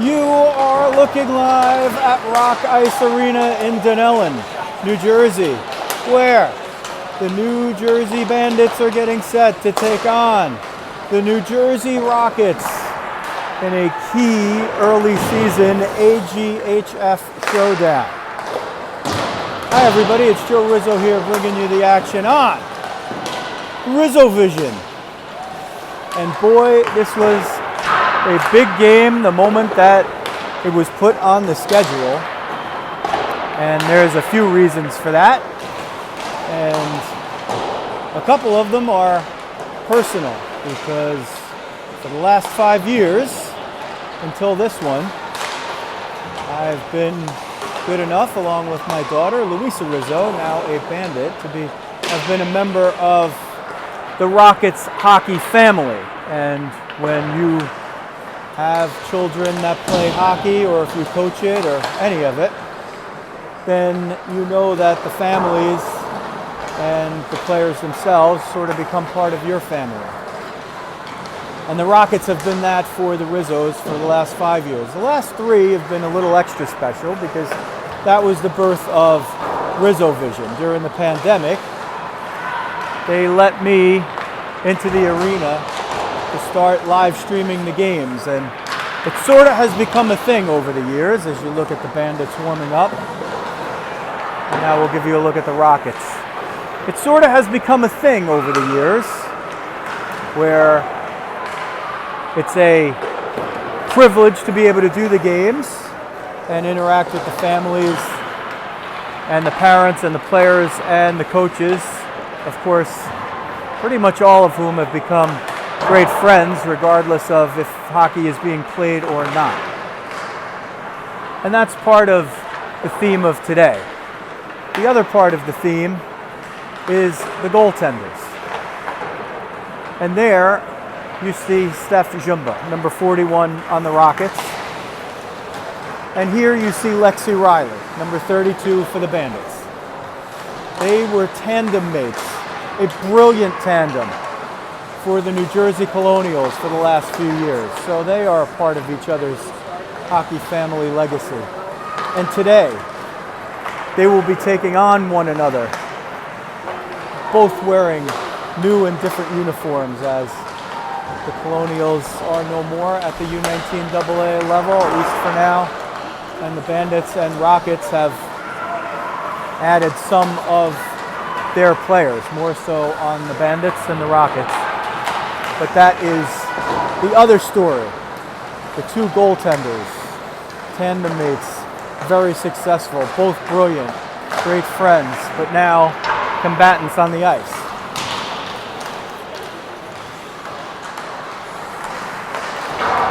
You are looking live at Rock Ice Arena in Dunellen, New Jersey, where the New Jersey Bandits are getting set to take on the New Jersey Rockets in a key early season AGHF showdown. Hi everybody, it's Joe Rizzo here bringing you the action on RizzoVision. And boy, this was a big game the moment that it was put on the schedule. And there's a few reasons for that. And a couple of them are personal, because for the last 5 years, until this one, I've been good enough, along with my daughter, Rizzo, now a Bandit, have been a member of the Rockets hockey family. And when you have children that play hockey, or if you coach it, or any of it, then you know that the families and the players themselves sort of become part of your family. And the Rockets have been that for the Rizzos for the last 5 years. The last 3 have been a little extra special because that was the birth of RizzoVision. During the pandemic, they let me into the arena to start live streaming the games, and it sort of has become a thing over the years as you look at the Bandits warming up. And now we'll give you a look at the Rockets. It sort of has become a thing over the years where it's a privilege to be able to do the games and interact with the families and the parents and the players and the coaches, of course, pretty much all of whom have become great friends regardless of if hockey is being played or not. And that's part of the theme of today. The other part of the theme is the goaltenders. And there you see Steph Jumba, number 41 on the Rockets. And here you see Lexi Riley, number 32 for the Bandits. They were tandem mates, a brilliant tandem for the New Jersey Colonials for the last few years. So they are a part of each other's hockey family legacy. And today, they will be taking on one another, both wearing new and different uniforms, as the Colonials are no more at the U19 AA level, at least for now. And the Bandits and Rockets have added some of their players, more so on the Bandits than the Rockets. But that is the other story. The two goaltenders, tandem mates, very successful, both brilliant, great friends, but now combatants on the ice.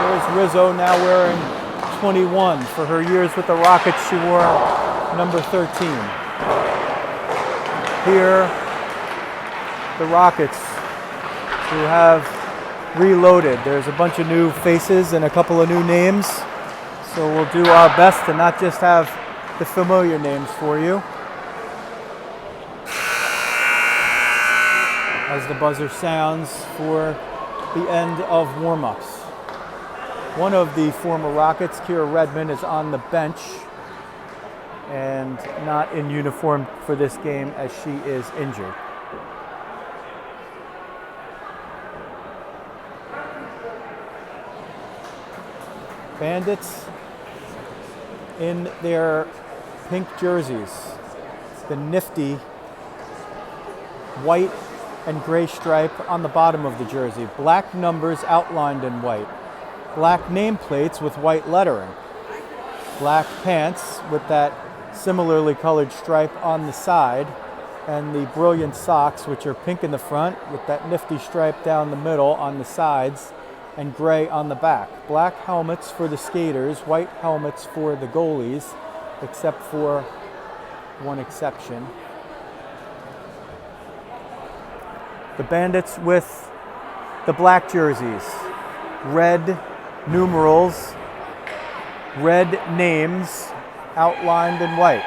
There's Rizzo, now wearing 21. For her years with the Rockets, she wore number 13. Here, the Rockets, who have reloaded. There's a bunch of new faces and a couple of new names. So we'll do our best to not just have the familiar names for you. As the buzzer sounds for the end of warm-ups. One of the former Rockets, Kira Redmond, is on the bench and not in uniform for this game as she is injured. Bandits in their pink jerseys, the nifty white and gray stripe on the bottom of the jersey, black numbers outlined in white, black nameplates with white lettering, black pants with that similarly colored stripe on the side, and the brilliant socks, which are pink in the front with that nifty stripe down the middle on the sides and gray on the back. Black helmets for the skaters, white helmets for the goalies, except for one exception. The Bandits with the black jerseys, red numerals, red names outlined in white.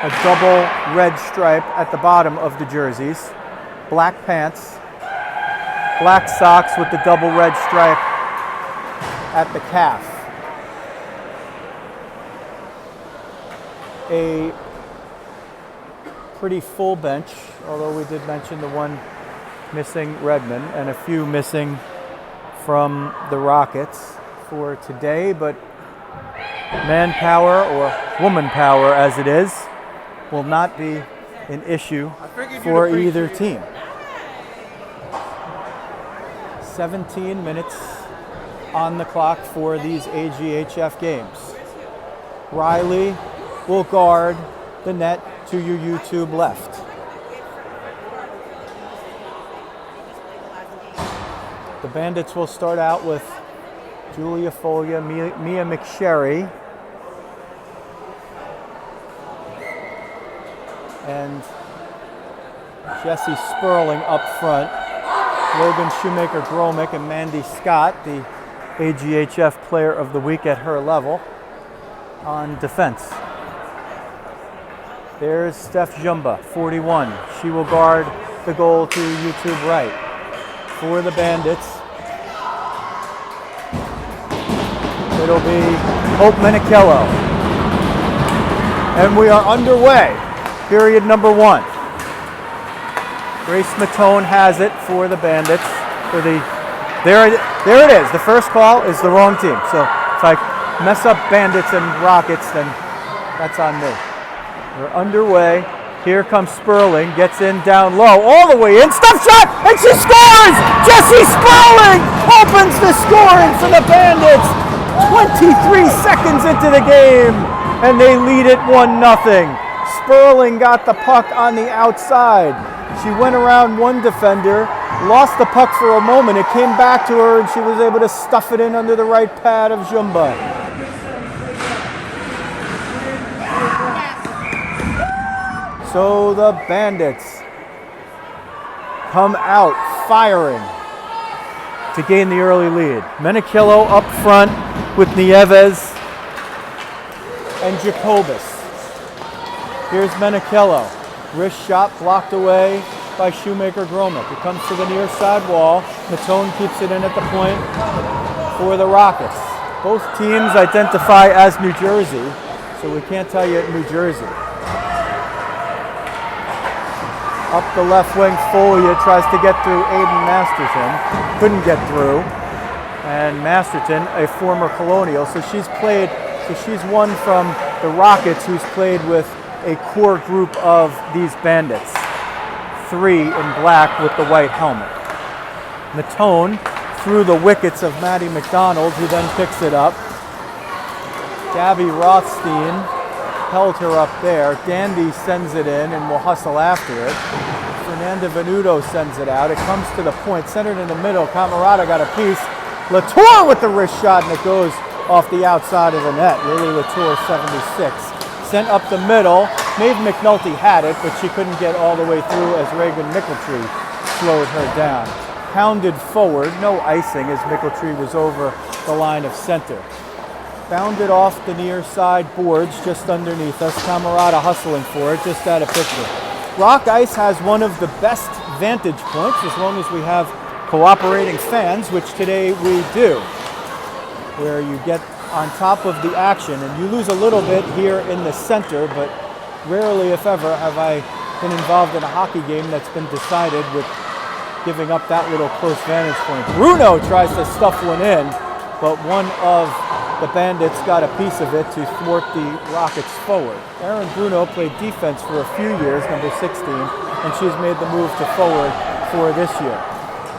A double red stripe at the bottom of the jerseys, black pants, black socks with the double red stripe at the calf. a pretty full bench, although we did mention the one missing Redmond and a few missing from the Rockets for today, but manpower, or woman power as it is, will not be an issue for either team. 17 minutes on the clock for these AGHF games. Riley will guard the net to your YouTube left. The Bandits will start out with Julia Folia, Mia McSherry, and Jessie Sperling up front. Logan Shoemaker-Gromick and Mandy Scott, the AGHF Player of the Week at her level, on defense. There's Steph Jumba, 41. She will guard the goal to YouTube right. For the Bandits, it'll be Hope Menichello. And we are underway. Period number 1. Grace Matone has it for the Bandits. There it is. The first call is the wrong team. So if I mess up Bandits and Rockets, then that's on me. We're underway. Here comes Sperling. Gets in down low. All the way in. Step shot! And she scores! Jessie Sperling opens the scoring for the Bandits. 23 seconds into the game. And they lead it 1-0. Sperling got the puck on the outside. She went around one defender, lost the puck for a moment. It came back to her, and she was able to stuff it in under the right pad of Jumba. So the Bandits come out firing to gain the early lead. Menichello up front with Nieves and Jacobus. Here's Menichello. Wrist shot blocked away by Shoemaker-Gromick. It comes to the near side wall. Matone keeps it in at the point for the Rockets. Both teams identify as New Jersey, so we can't tell you New Jersey. Up the left wing, Folia tries to get through Aiden Masterton. Couldn't get through. And Masterton, a former Colonial, so she's one from the Rockets who's played with a core group of these Bandits. 3 in black with the white helmet. Matone through the wickets of Maddie McDonald, who then picks it up. Gabby Rothstein held her up there. Dandy sends it in and will hustle after it. Fernanda Venuto sends it out. It comes to the point, centered in the middle. Camarada got a piece. Latour with the wrist shot, and it goes off the outside of the net. Lily Latour, 76. Sent up the middle. Maeve McNulty had it, but she couldn't get all the way through as Reagan Mickeltree slowed her down. Pounded forward, no icing as Mickeltree was over the line of center. Bounded off the near side boards just underneath us. Camarada hustling for it, just out of picture. Rock Ice has one of the best vantage points as long as we have cooperating fans, which today we do, where you get on top of the action, and you lose a little bit here in the center, but rarely, if ever, have I been involved in a hockey game that's been decided with giving up that little close vantage point. Bruno tries to stuff one in, but one of the Bandits got a piece of it to thwart the Rockets forward. Erin Bruno played defense for a few years, number 16, and she's made the move to forward for this year.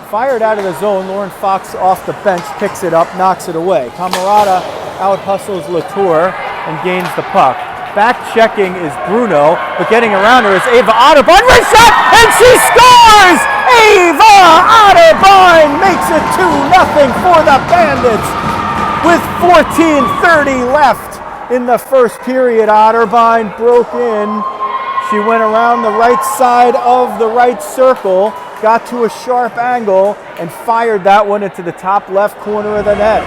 Fired out of the zone, Lauren Fox off the bench, picks it up, knocks it away. Camarada out-hustles Latour and gains the puck. Back checking is Bruno, but getting around her is Ava Otterbein. Wrist shot, and she scores! Ava Otterbein makes it 2-0 for the Bandits with 14:30 left in the first period. Otterbein broke in. She went around the right side of the right circle, got to a sharp angle, and fired that one into the top left corner of the net.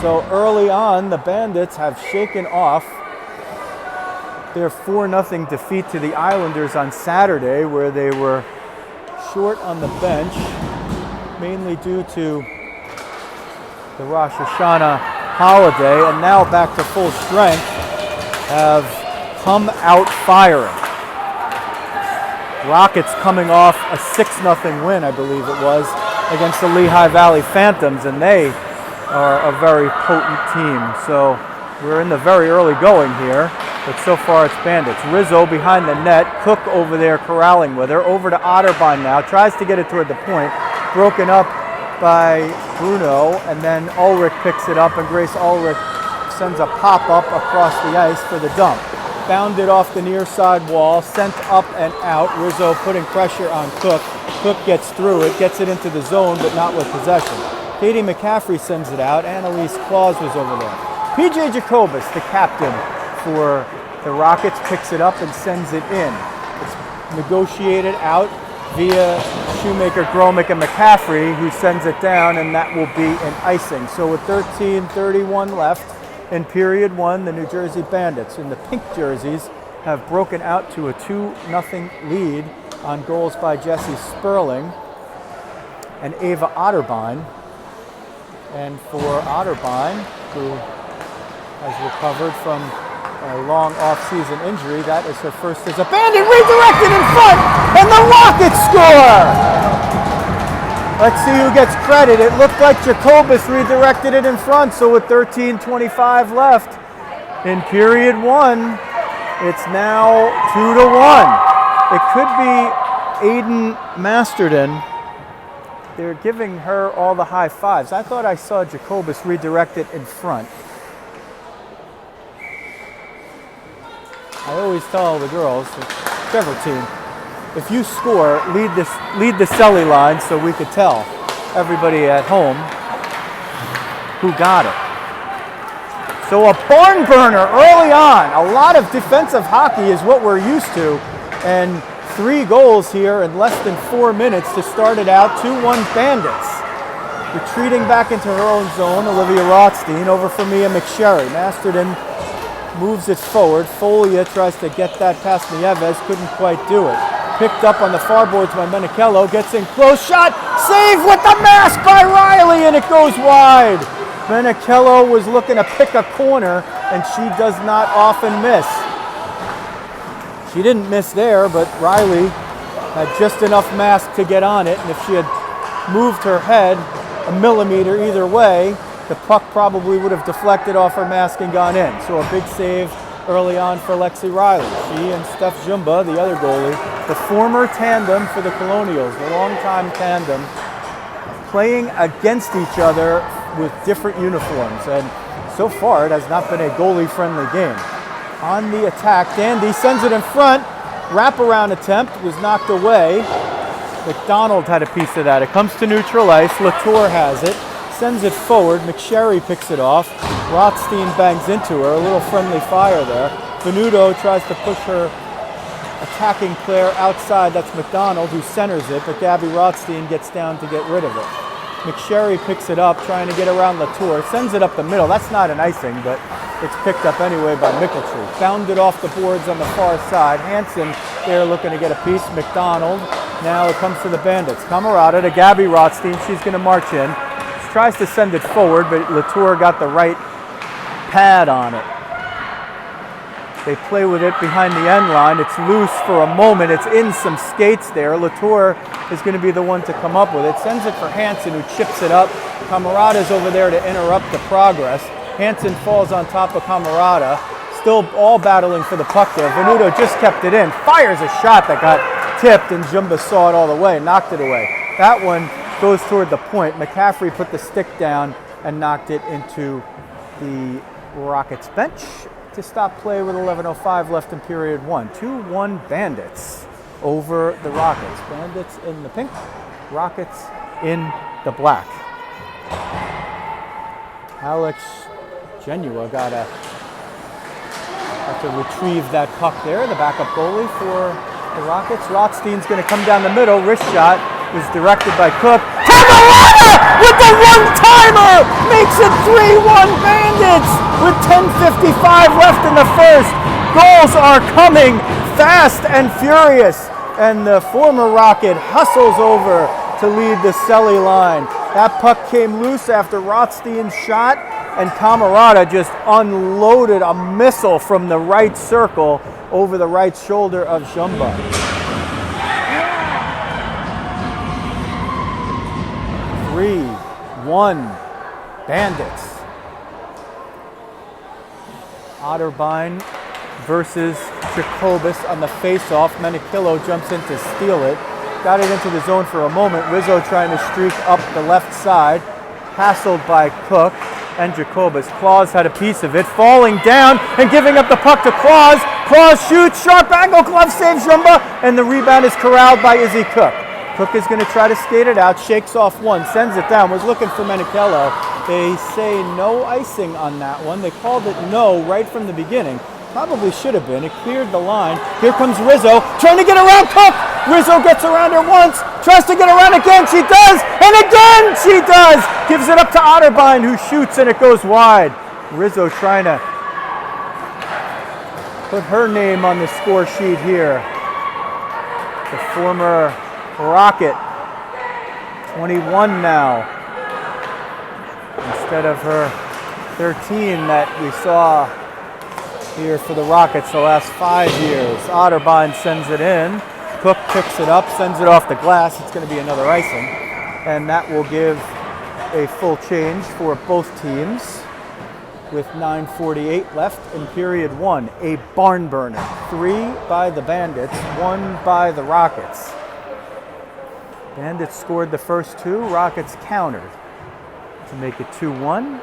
So early on, the Bandits have shaken off their 4-0 defeat to the Islanders on Saturday, where they were short on the bench, mainly due to the Rosh Hashanah holiday, and now back to full strength, have come out firing. Rockets coming off a 6-0 win, I believe it was, against the Lehigh Valley Phantoms, and they are a very potent team. So we're in the very early going here, but so far it's Bandits. Rizzo behind the net, Cook over there corralling with her, over to Otterbein now, tries to get it toward the point, broken up by Bruno, and then Ulrich picks it up, and Grace Ulrich sends a pop-up across the ice for the dump. Bounded off the near side wall, sent up and out. Rizzo putting pressure on Cook. Cook gets through it, gets it into the zone, but not with possession. Katie McCaffrey sends it out. Annalise Claus was over there. PJ Jacobus, the captain for the Rockets, picks it up and sends it in. It's negotiated out via Shoemaker, Gromick, and McCaffrey, who sends it down, and that will be an icing. So with 13:31 left in period one, the New Jersey Bandits in the pink jerseys have broken out to a 2-0 lead on goals by Jessie Sperling and Ava Otterbein. And for Otterbein, who has recovered from a long off-season injury, that is her first as a Bandit, redirected in front, and the Rockets score! Let's see who gets credit. It looked like Jacobus redirected it in front, so with 13:25 left in period one, it's now 2-1. It could be Aiden Masterton. They're giving her all the high fives. I thought I saw Jacobus redirect it in front. I always tell the girls, whichever team, if you score, lead the Selly line so we could tell everybody at home who got it. So a barn burner early on. A lot of defensive hockey is what we're used to, and 3 goals here in less than 4 minutes to start it out. 2-1 Bandits. Retreating back into her own zone, Olivia Rothstein over for Mia McSherry. Masterton moves it forward. Folia tries to get that past Nieves, couldn't quite do it. Picked up on the far boards by Menichello, gets in close, shot, save with the mask by Riley, and it goes wide. Menichello was looking to pick a corner, and she does not often miss. She didn't miss there, but Riley had just enough mask to get on it, and if she had moved her head a millimeter either way, the puck probably would have deflected off her mask and gone in. So a big save early on for Lexi Riley. She and Steph Jumba, the other goalie, the former tandem for the Colonials, the longtime tandem, playing against each other with different uniforms. And so far, it has not been a goalie-friendly game. On the attack, Dandy sends it in front. Wraparound attempt was knocked away. McDonald had a piece of that. It comes to neutral ice. Latour has it. Sends it forward. McSherry picks it off. Rothstein bangs into her. A little friendly fire there. Venuto tries to push her attacking player outside. That's McDonald who centers it, but Gabby Rothstein gets down to get rid of it. McSherry picks it up, trying to get around Latour. Sends it up the middle. That's not an icing, but it's picked up anyway by Mickeltree. Bounded off the boards on the far side. Hansen there looking to get a piece. McDonald. Now it comes to the Bandits. Camarada to Gabby Rothstein. She's going to march in. She tries to send it forward, but Latour got the right pad on it. They play with it behind the end line. It's loose for a moment. It's in some skates there. Latour is going to be the one to come up with it. Sends it for Hansen, who chips it up. Camarada's over there to interrupt the progress. Hansen falls on top of Camarada. Still all battling for the puck there. Venuto just kept it in. Fires a shot that got tipped, and Jumba saw it all the way, knocked it away. That one goes toward the point. McCaffrey put the stick down and knocked it into the Rockets bench to stop play with 11:05 left in period one. 2-1 Bandits over the Rockets. Bandits in the pink, Rockets in the black. Alex Genua got to retrieve that puck there, the backup goalie for the Rockets. Rothstein's going to come down the middle. Wrist shot was directed by Cook. Camarada with the one-timer makes it 3-1 Bandits with 10:55 left in the first. Goals are coming fast and furious, and the former Rocket hustles over to lead the Selly line. That puck came loose after Rothstein's shot, and Camarada just unloaded a missile from the right circle over the right shoulder of Jumba. 3-1 Bandits. Otterbein versus Jacobus on the face-off. Menikillo jumps in to steal it. Got it into the zone for a moment. Rizzo trying to streak up the left side. Hassled by Cook and Jacobus. Claus had a piece of it. Falling down and giving up the puck to Claus. Claus shoots. Sharp angle. Glove saves Jumba. And the rebound is corralled by Izzy Cook. Cook is going to try to skate it out. Shakes off one. Sends it down. Was looking for Menikillo. They say no icing on that one. They called it no right from the beginning. Probably should have been. It cleared the line. Here comes Rizzo, trying to get around Cook. Rizzo gets around her once, tries to get around again. She does, and again she does. Gives it up to Otterbein, who shoots, and it goes wide. Rizzo trying to put her name on the score sheet here. The former Rocket, 21 now, instead of her 13 that we saw here for the Rockets the last 5 years. Otterbein sends it in. Cook picks it up, sends it off the glass. It's going to be another icing. And that will give a full change for both teams with 9:48 left in period one. A barn burner. 3 by the Bandits, 1 by the Rockets. Bandits scored the first 2. Rockets countered to make it 2-1.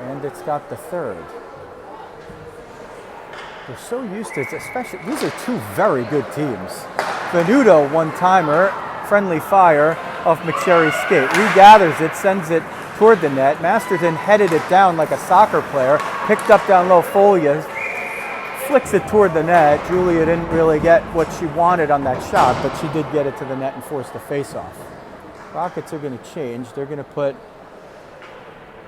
Bandits got the third. We're so used to it, especially, these are 2 very good teams. Venuto, one-timer, friendly fire off McSherry's skate. Regathers it, sends it toward the net. Masterton headed it down like a soccer player, picked up down low. Folia flicks it toward the net. Julia didn't really get what she wanted on that shot, but she did get it to the net and force the face-off. Rockets are going to change. They're going to put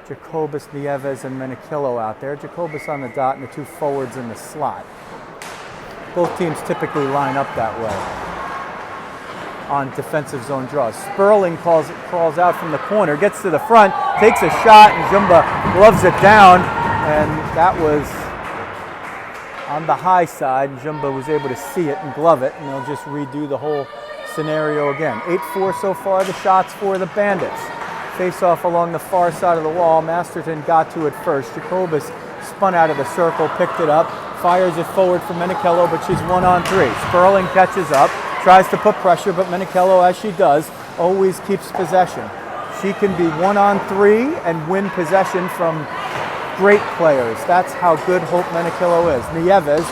Jacobus, Nieves, and Menikillo out there. Jacobus on the dot and the 2 forwards in the slot. Both teams typically line up that way on defensive zone draws. Sperling crawls out from the corner, gets to the front, takes a shot, and Jumba gloves it down, and that was on the high side. Jumba was able to see it and glove it, and they'll just redo the whole scenario again. 8-4 so far, the shots for the Bandits. Face off along the far side of the wall. Masterton got to it first. Jacobus spun out of the circle, picked it up, fires it forward for Menikillo, but she's 1-on-3. Sperling catches up, tries to put pressure, but Menikillo, as she does, always keeps possession. She can be 1-on-3 and win possession from great players. That's how good Hope Menikillo is. Nieves,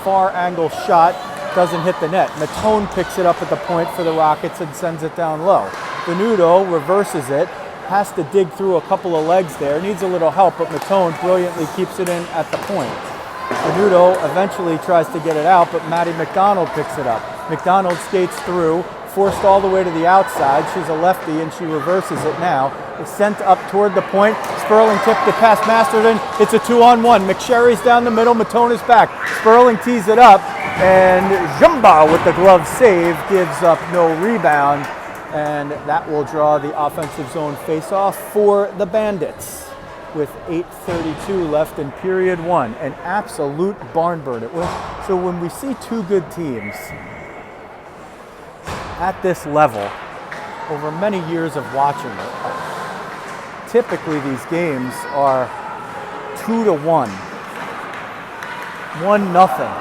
far angle shot, doesn't hit the net. Matone picks it up at the point for the Rockets and sends it down low. Venuto reverses it, has to dig through a couple of legs there, needs a little help, but Matone brilliantly keeps it in at the point. Venuto eventually tries to get it out, but Maddie McDonald picks it up. McDonald skates through, forced all the way to the outside. She's a lefty and she reverses it now. It's sent up toward the point. Sperling tipped it past Masterton. It's a 2-on-1. McSherry's down the middle. Matone is back. Sperling tees it up, and Jumba with the glove save gives up no rebound. And that will draw the offensive zone face-off for the Bandits with 8:32 left in period one. An absolute barn burner. So when we see 2 good teams at this level, over many years of watching it, typically these games are 2-1, 1-0,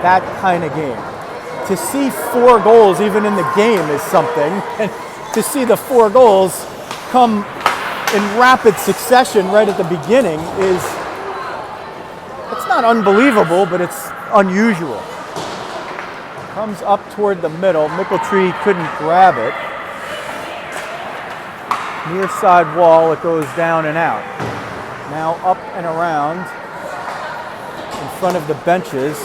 that kind of game. To see 4 goals even in the game is something, and to see the 4 goals come in rapid succession right at the beginning is, it's not unbelievable, but it's unusual. Comes up toward the middle. Mickeltree couldn't grab it. Near side wall, it goes down and out. Now up and around in front of the benches.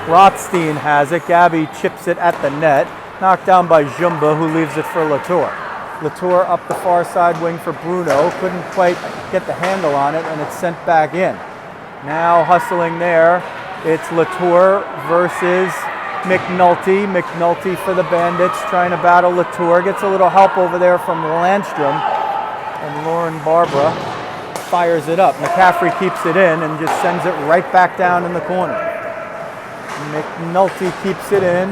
Rothstein has it. Gabby chips it at the net. Knocked down by Jumba, who leaves it for Latour. Latour up the far side wing for Bruno. Couldn't quite get the handle on it, and it's sent back in. Now hustling there. It's Latour versus McNulty for the Bandits, trying to battle Latour. Gets a little help over there from Landstrom. And Lauren Barbara fires it up. McCaffrey keeps it in and just sends it right back down in the corner. McNulty keeps it in.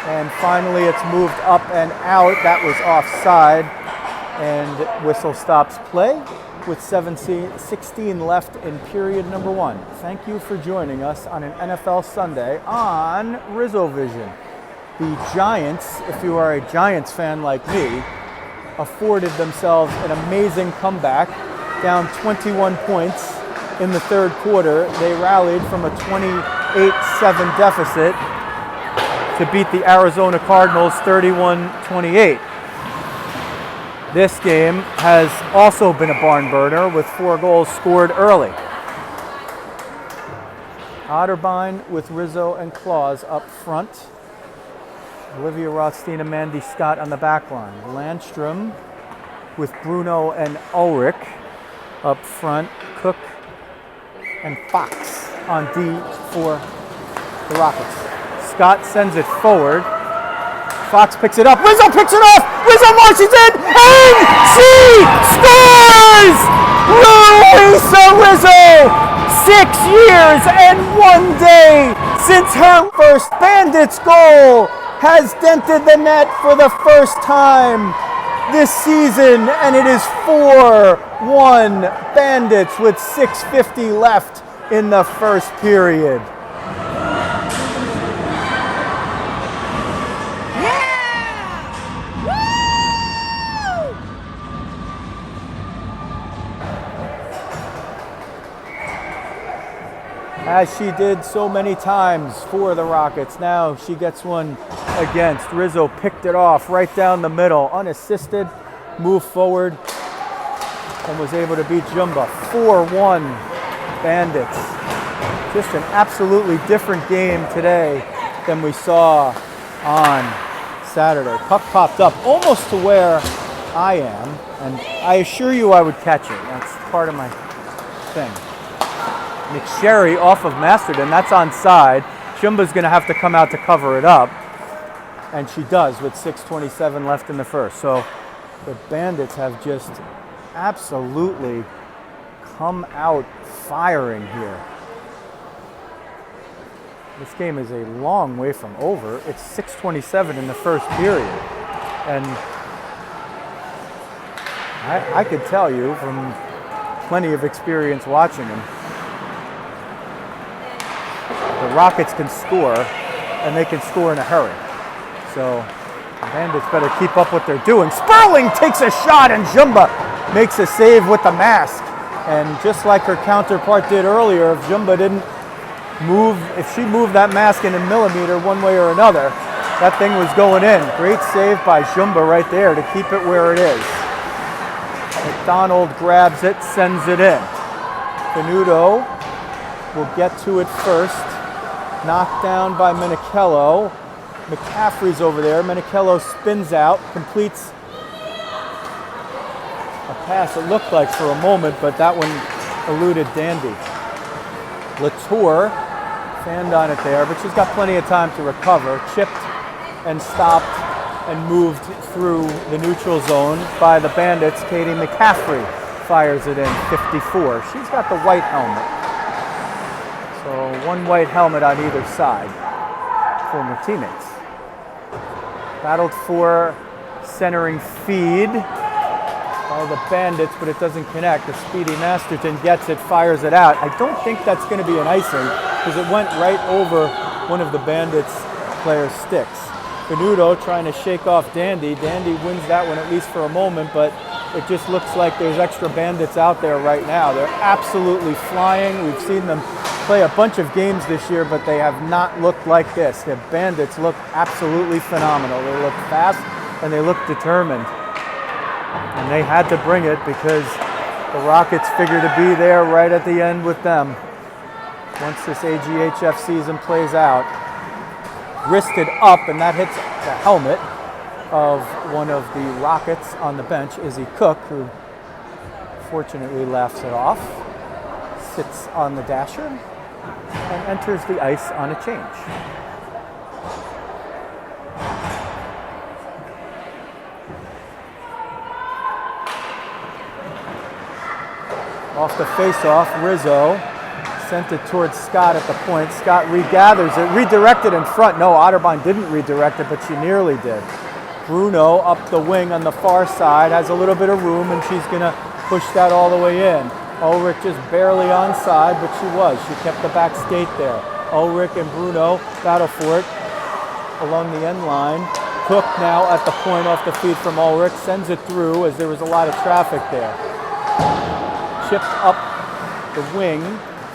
And finally it's moved up and out. That was offside. And whistle stops play with 16 left in period number 1. Thank you for joining us on an NFL Sunday on RizzoVision. The Giants, if you are a Giants fan like me, afforded themselves an amazing comeback, down 21 points in the third quarter. They rallied from a 28-7 deficit to beat the Arizona Cardinals 31-28. This game has also been a barn burner with 4 goals scored early. Otterbein with Rizzo and Claus up front. Olivia Rothstein and Mandy Scott on the back line. Landstrom with Bruno and Ulrich up front. Cook and Fox on D for the Rockets. Scott sends it forward. Fox picks it up. Rizzo picks it off. Rizzo marches in, and she scores! Luisa Rizzo! 6 years and 1 day since her first Bandits goal has dented the net for the first time this season, and it is 4-1 Bandits with 6:50 left in the first period. As she did so many times for the Rockets. Now she gets one against. Rizzo picked it off right down the middle, unassisted, moved forward, and was able to beat Jumba. 4-1 Bandits. Just an absolutely different game today than we saw on Saturday. Puck popped up almost to where I am, and I assure you I would catch it. That's part of my thing. McSherry off of Masterton, that's onside. Jumba's going to have to come out to cover it up, and she does with 6:27 left in the first. So the Bandits have just absolutely come out firing here. This game is a long way from over. It's 6:27 in the first period, and I could tell you from plenty of experience watching them, the Rockets can score, and they can score in a hurry. So the Bandits better keep up what they're doing. Sperling takes a shot, and Jumba makes a save with the mask. And just like her counterpart did earlier, if Jumba didn't move, if she moved that mask in a millimeter one way or another, that thing was going in. Great save by Jumba right there to keep it where it is. McDonald grabs it, sends it in. Canuto will get to it first. Knocked down by Menichello. McCaffrey's over there. Menichello spins out, completes a pass it looked like for a moment, but that one eluded Dandy. Latour fanned on it there, but she's got plenty of time to recover. Chipped and stopped and moved through the neutral zone by the Bandits. Katie McCaffrey fires it in, 54. She's got the white helmet. So one white helmet on either side, former teammates. Battled for centering feed by the Bandits, but it doesn't connect. The speedy Masterton gets it, fires it out. I don't think that's going to be an icing because it went right over one of the Bandits players' sticks. Canuto trying to shake off Dandy. Dandy wins that one at least for a moment, but it just looks like there's extra Bandits out there right now. They're absolutely flying. We've seen them play a bunch of games this year, but they have not looked like this. The Bandits look absolutely phenomenal. They look fast and they look determined. And they had to bring it because the Rockets figure to be there right at the end with them. Once this AGHF season plays out, wristed up, and that hits the helmet of one of the Rockets on the bench, Izzy Cook, who fortunately laughs it off, sits on the dasher, and enters the ice on a change. Off the face-off, Rizzo sent it towards Scott at the point. Scott regathers it, redirected in front. No, Otterbein didn't redirect it, but she nearly did. Bruno up the wing on the far side, has a little bit of room, and she's gonna push that all the way in. Ulrich just barely onside, but she was. She kept the back skate there. Ulrich and Bruno battle for it along the end line. Cook now at the point off the feed from Ulrich, sends it through as there was a lot of traffic there. Chipped up the wing.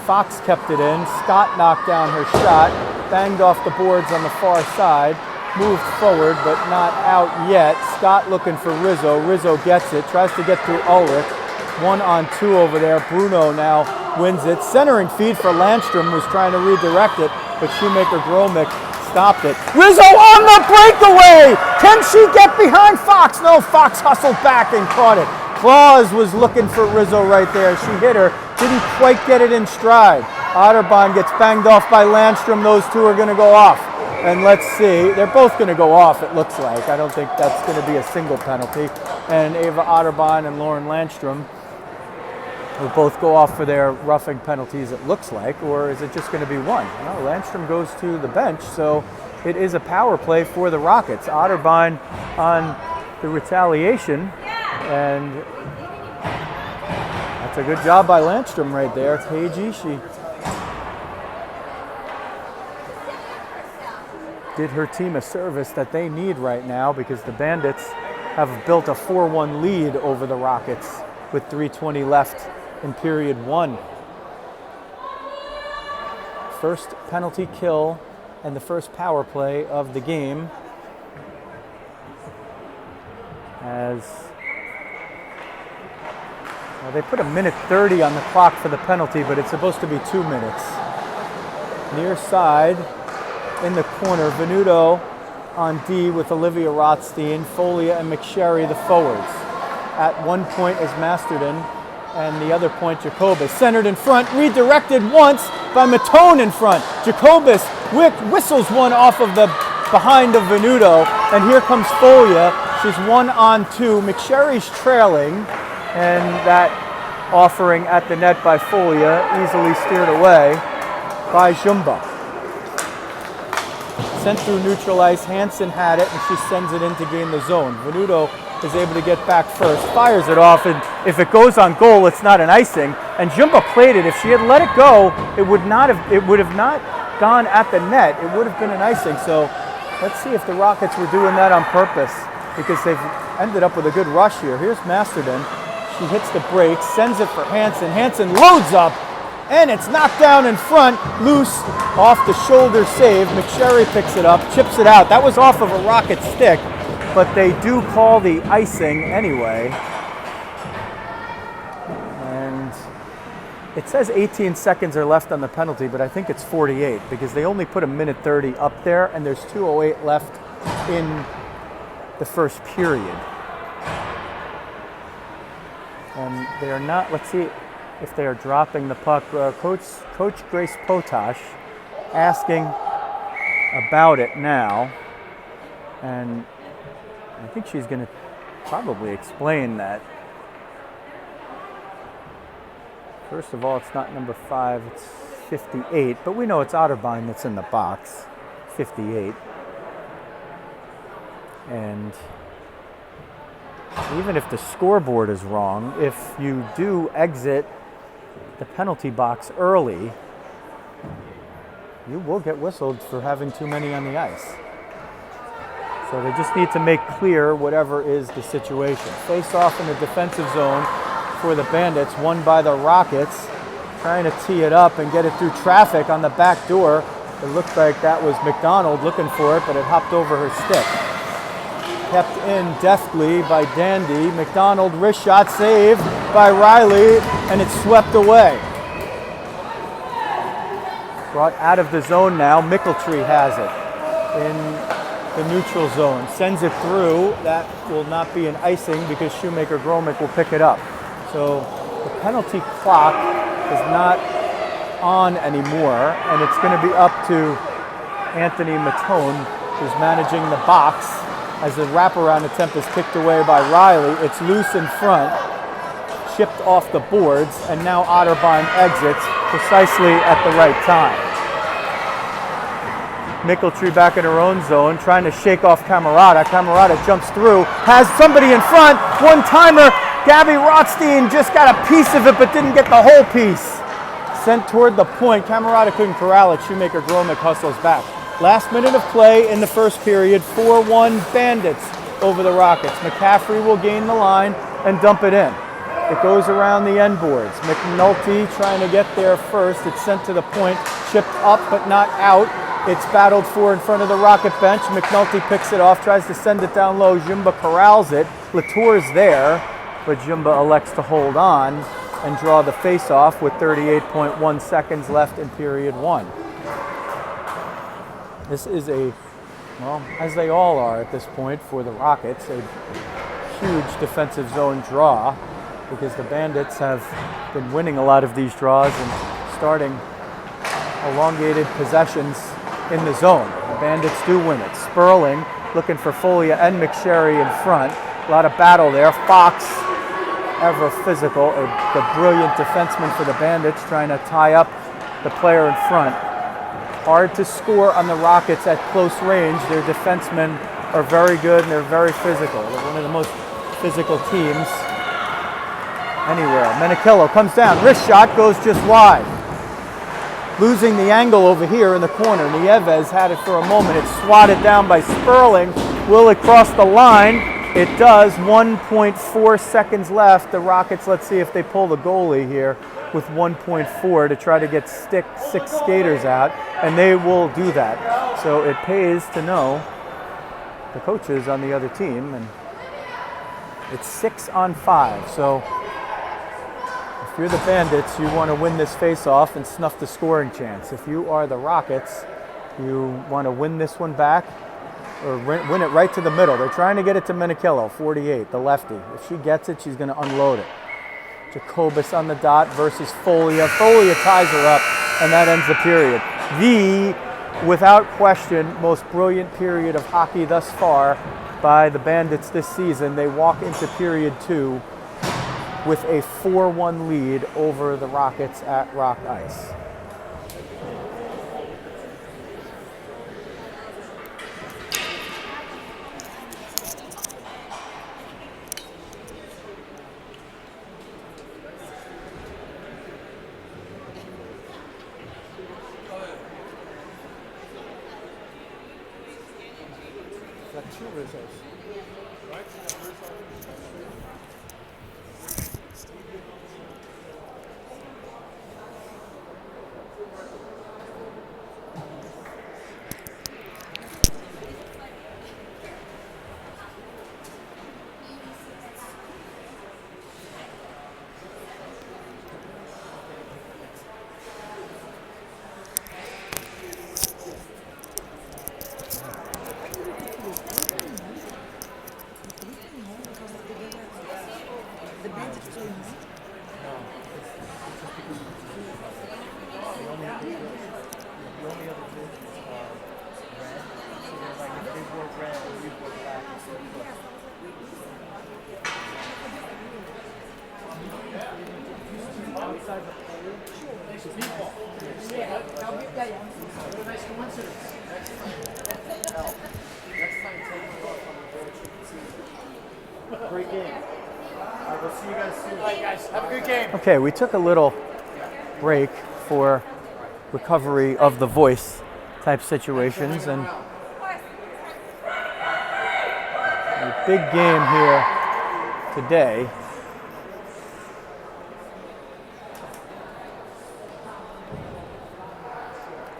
Fox kept it in. Scott knocked down her shot, banged off the boards on the far side, moved forward but not out yet. Scott looking for Rizzo. Rizzo gets it, tries to get through Ulrich. 1-on-2 over there. Bruno now wins it. Centering feed for Landstrom, was trying to redirect it, but Shoemaker Gromick stopped it. Rizzo on the breakaway! Can she get behind Fox? No, Fox hustled back and caught it. Claus was looking for Rizzo right there. She hit her, didn't quite get it in stride. Otterbein gets banged off by Landstrom. Those two are going to go off. And let's see, they're both going to go off, it looks like. I don't think that's going to be a single penalty. And Ava Otterbein and Lauren Landstrom will both go off for their roughing penalties, it looks like. Or is it just going to be one? No, Landstrom goes to the bench, so it is a power play for the Rockets. Otterbein on the retaliation. And that's a good job by Landstrom right there. Cagey, she did her team a service that they need right now because the Bandits have built a 4-1 lead over the Rockets with 3:20 left in period 1. First penalty kill and the first power play of the game as well, they put 1:30 on the clock for the penalty, but it's supposed to be 2 minutes. Near side, in the corner, Venuto on D with Olivia Rothstein, Folia and McSherry the forwards. At one point is Masterton, and the other point Jacobus. Centered in front, redirected once by Matone in front. Jacobus whistles one off of the behind of Venuto, and here comes Folia. She's 1-on-2. McSherry's trailing, and that offering at the net by Folia, easily steered away by Jumba. Sent through neutral ice, Hansen had it, and she sends it in to gain the zone. Venuto is able to get back first, fires it off, and if it goes on goal, it's not an icing. And Jumba played it. If she had let it go, it would have not gone at the net. It would have been an icing. So let's see if the Rockets were doing that on purpose, because they've ended up with a good rush here. Here's Masterton. She hits the brakes, sends it for Hansen. Hansen loads up, and it's knocked down in front, loose, off the shoulder save. McSherry picks it up, chips it out. That was off of a Rocket stick, but they do call the icing anyway. And it says 18 seconds are left on the penalty, but I think it's 48 because they only put 1:30 up there, and there's 2:08 left in the first period. And they are not, let's see if they are dropping the puck. Coach Grace Potash asking about it now. And I think she's going to probably explain that. First of all, it's not number 5, it's 58. But we know it's Otterbein that's in the box, 58. And even if the scoreboard is wrong, if you do exit the penalty box early, you will get whistled for having too many on the ice. So they just need to make clear whatever is the situation. Face off in the defensive zone for the Bandits, won by the Rockets, trying to tee it up and get it through traffic on the back door. It looked like that was McDonald looking for it, but it hopped over her stick. Kept in deftly by Dandy. McDonald wrist shot saved by Riley, and it's swept away. Brought out of the zone now. Mickeltree has it in the neutral zone. Sends it through. That will not be an icing because Shoemaker Gromick will pick it up. So the penalty clock is not on anymore, and it's going to be up to Anthony Matone, who's managing the box, as the wraparound attempt is kicked away by Riley. It's loose in front. chipped off the boards, and now Otterbein exits precisely at the right time. Mickeltree back in her own zone, trying to shake off Camerata. Camerata jumps through, has somebody in front, one-timer. Gabby Rothstein just got a piece of it, but didn't get the whole piece. Sent toward the point. Camerata couldn't corral it. Shoemaker Gromick hustles back. Last minute of play in the first period, 4-1 Bandits over the Rockets. McCaffrey will gain the line and dump it in. It goes around the end boards. McNulty trying to get there first. It's sent to the point, chipped up but not out. It's battled for in front of the Rocket bench. McNulty picks it off, tries to send it down low. Jumba corrals it. Latour's there, but Jumba elects to hold on and draw the face-off with 38.1 seconds left in period one. This is a, well, as they all are at this point for the Rockets, a huge defensive zone draw, because the Bandits have been winning a lot of these draws and starting elongated possessions in the zone. The Bandits do win it. Sperling looking for Folia and McSherry in front. A lot of battle there. Fox, ever physical, the brilliant defenseman for the Bandits, trying to tie up the player in front. Hard to score on the Rockets at close range. Their defensemen are very good and they're very physical. They're one of the most physical teams anywhere. Menachillo comes down. Wrist shot goes just wide. Losing the angle over here in the corner. Nieves had it for a moment. It's swatted down by Sperling. Will it cross the line? It does. 1.4 seconds left. The Rockets, let's see if they pull the goalie here with 1.4 to try to get six skaters out, and they will do that. So it pays to know the coaches on the other team, and it's 6-on-5. So if you're the Bandits, you want to win this face-off and snuff the scoring chance. If you are the Rockets, you want to win this one back or win it right to the middle. They're trying to get it to Menachillo, 48, the lefty. If she gets it, she's going to unload it. Jacobus on the dot versus Folia. Folia ties her up, and that ends the period. The, without question, most brilliant period of hockey thus far by the Bandits this season. They walk into period two with a 4-1 lead over the Rockets at Rock Ice. Two Rizzos. Great game. All right, we'll see you guys soon. All right, guys, have a good game. Okay, we took a little break for recovery of the voice type situations, and a big game here today.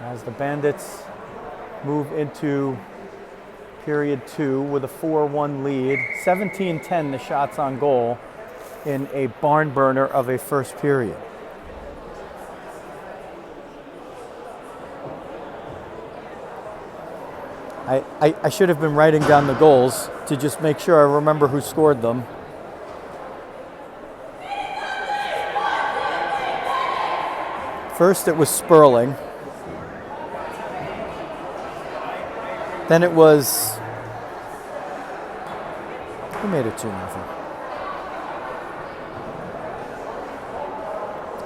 As the Bandits move into period two with a 4-1 lead, 17-10 the shots on goal in a barn burner of a first period. I should have been writing down the goals to just make sure I remember who scored them. First it was Sperling. Then it was, who made it 2-0?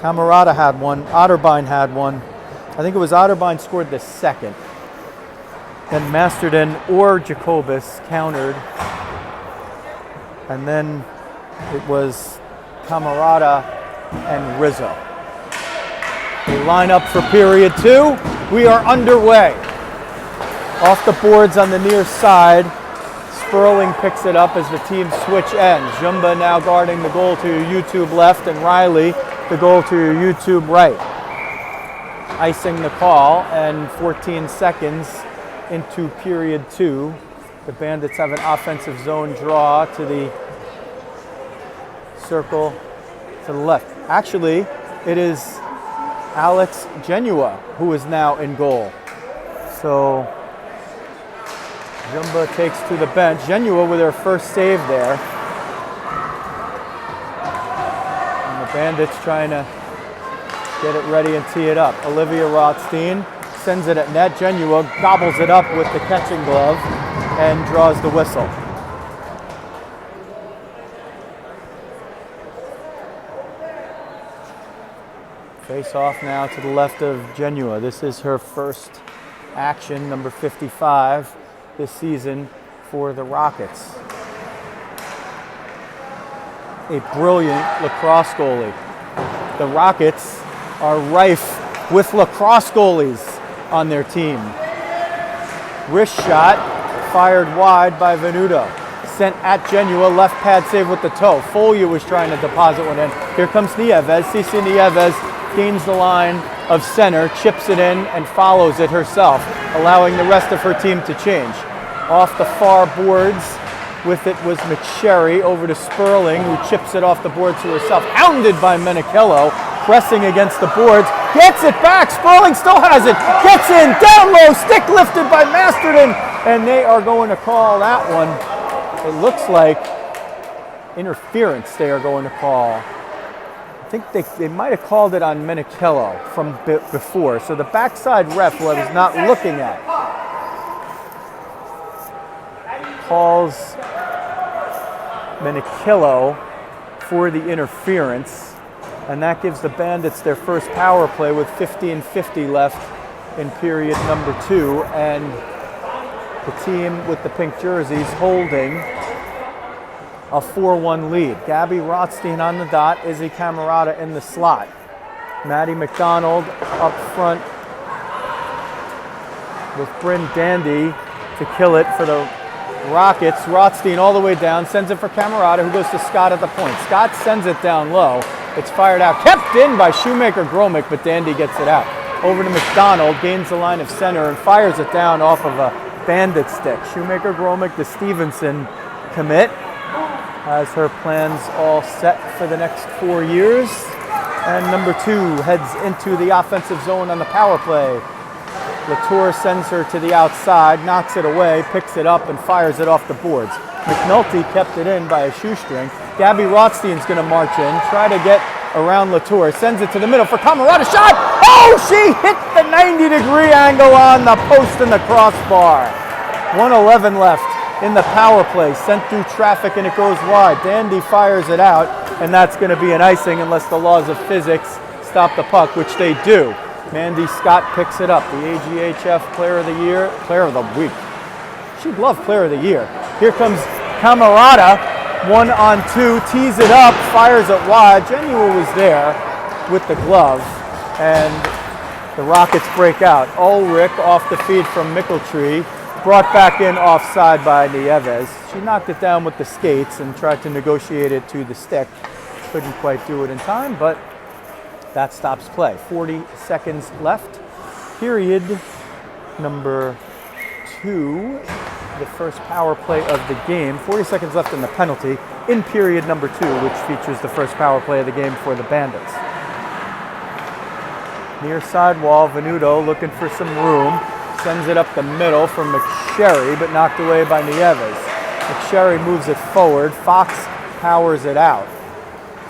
Camerata had one, Otterbein had one. I think it was Otterbein scored the second. Then Masterton or Jacobus countered. And then it was Camerata and Rizzo. They line up for period 2. We are underway. Off the boards on the near side. Sperling picks it up as the team switch ends. Jumba now guarding the goal to your YouTube left, and Riley the goal to your YouTube right. Icing the call, and 14 seconds into period 2. The Bandits have an offensive zone draw to the circle to the left. Actually, it is Alex Genua who is now in goal. So Jumba takes to the bench. Genua with her first save there. And the Bandits trying to get it ready and tee it up. Olivia Rothstein sends it at net. Genua gobbles it up with the catching glove and draws the whistle. Face off now to the left of Genua. This is her first action, number 55 this season for the Rockets. A brilliant lacrosse goalie. The Rockets are rife with lacrosse goalies on their team. Wrist shot fired wide by Venuto. Sent at Genua, left pad save with the toe. Folia was trying to deposit one in. Here comes Nieves. Cici Nieves gains the line of center, chips it in, and follows it herself, allowing the rest of her team to change. Off the far boards with it was McSherry over to Sperling, who chips it off the board to herself. Hounded by Menichello, pressing against the boards. Gets it back. Sperling still has it. Gets in, down low, stick lifted by Masterton, and they are going to call that one. It looks like interference they are going to call. I think they might have called it on Menichello from before. So the backside ref, who I was not looking at, calls Menichello for the interference. And that gives the Bandits their first power play with 15:50 left in period number 2. And the team with the pink jerseys holding a 4-1 lead. Gabby Rothstein on the dot, Izzy Camerata in the slot. Maddie McDonald up front with Bryn Dandy to kill it for the Rockets. Rothstein all the way down, sends it for Camerata, who goes to Scott at the point. Scott sends it down low. It's fired out, kept in by Shoemaker Gromick, but Dandy gets it out. Over to McDonald, gains the line of center and fires it down off of a Bandit stick. Shoemaker Gromick, the Stevenson commit, has her plans all set for the next 4 years. And number 2 heads into the offensive zone on the power play. Latour sends her to the outside, knocks it away, picks it up, and fires it off the boards. McNulty kept it in by a shoestring. Gabby Rothstein's going to march in, try to get around Latour, sends it to the middle for Camerata. Shot! Oh, she hit the 90-degree angle on the post and the crossbar. 1:11 left in the power play, sent through traffic, and it goes wide. Dandy fires it out, and that's going to be an icing unless the laws of physics stop the puck, which they do. Mandy Scott picks it up, the AGHF Player of the Year, Player of the Week. She'd love Player of the Year. Here comes Camerata, 1-on-2, tees it up, fires it wide. Genua was there with the glove, and the Rockets break out. Ulrich off the feed from Mickeltree, brought back in offside by Nieves. She knocked it down with the skates and tried to negotiate it to the stick. Couldn't quite do it in time, but that stops play. 40 seconds left. Period number 2, the first power play of the game. 40 seconds left in the penalty in period number 2, which features the first power play of the game for the Bandits. Near sidewall, Venuto looking for some room. Sends it up the middle for McSherry, but knocked away by Nieves. McSherry moves it forward. Fox powers it out.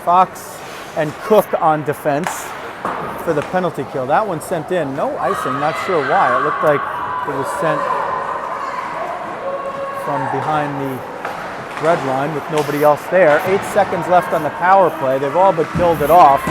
Fox and Cook on defense for the penalty kill. That one sent in. No icing, not sure why. It looked like it was sent from behind the red line with nobody else there. 8 seconds left on the power play. They've all but killed it off.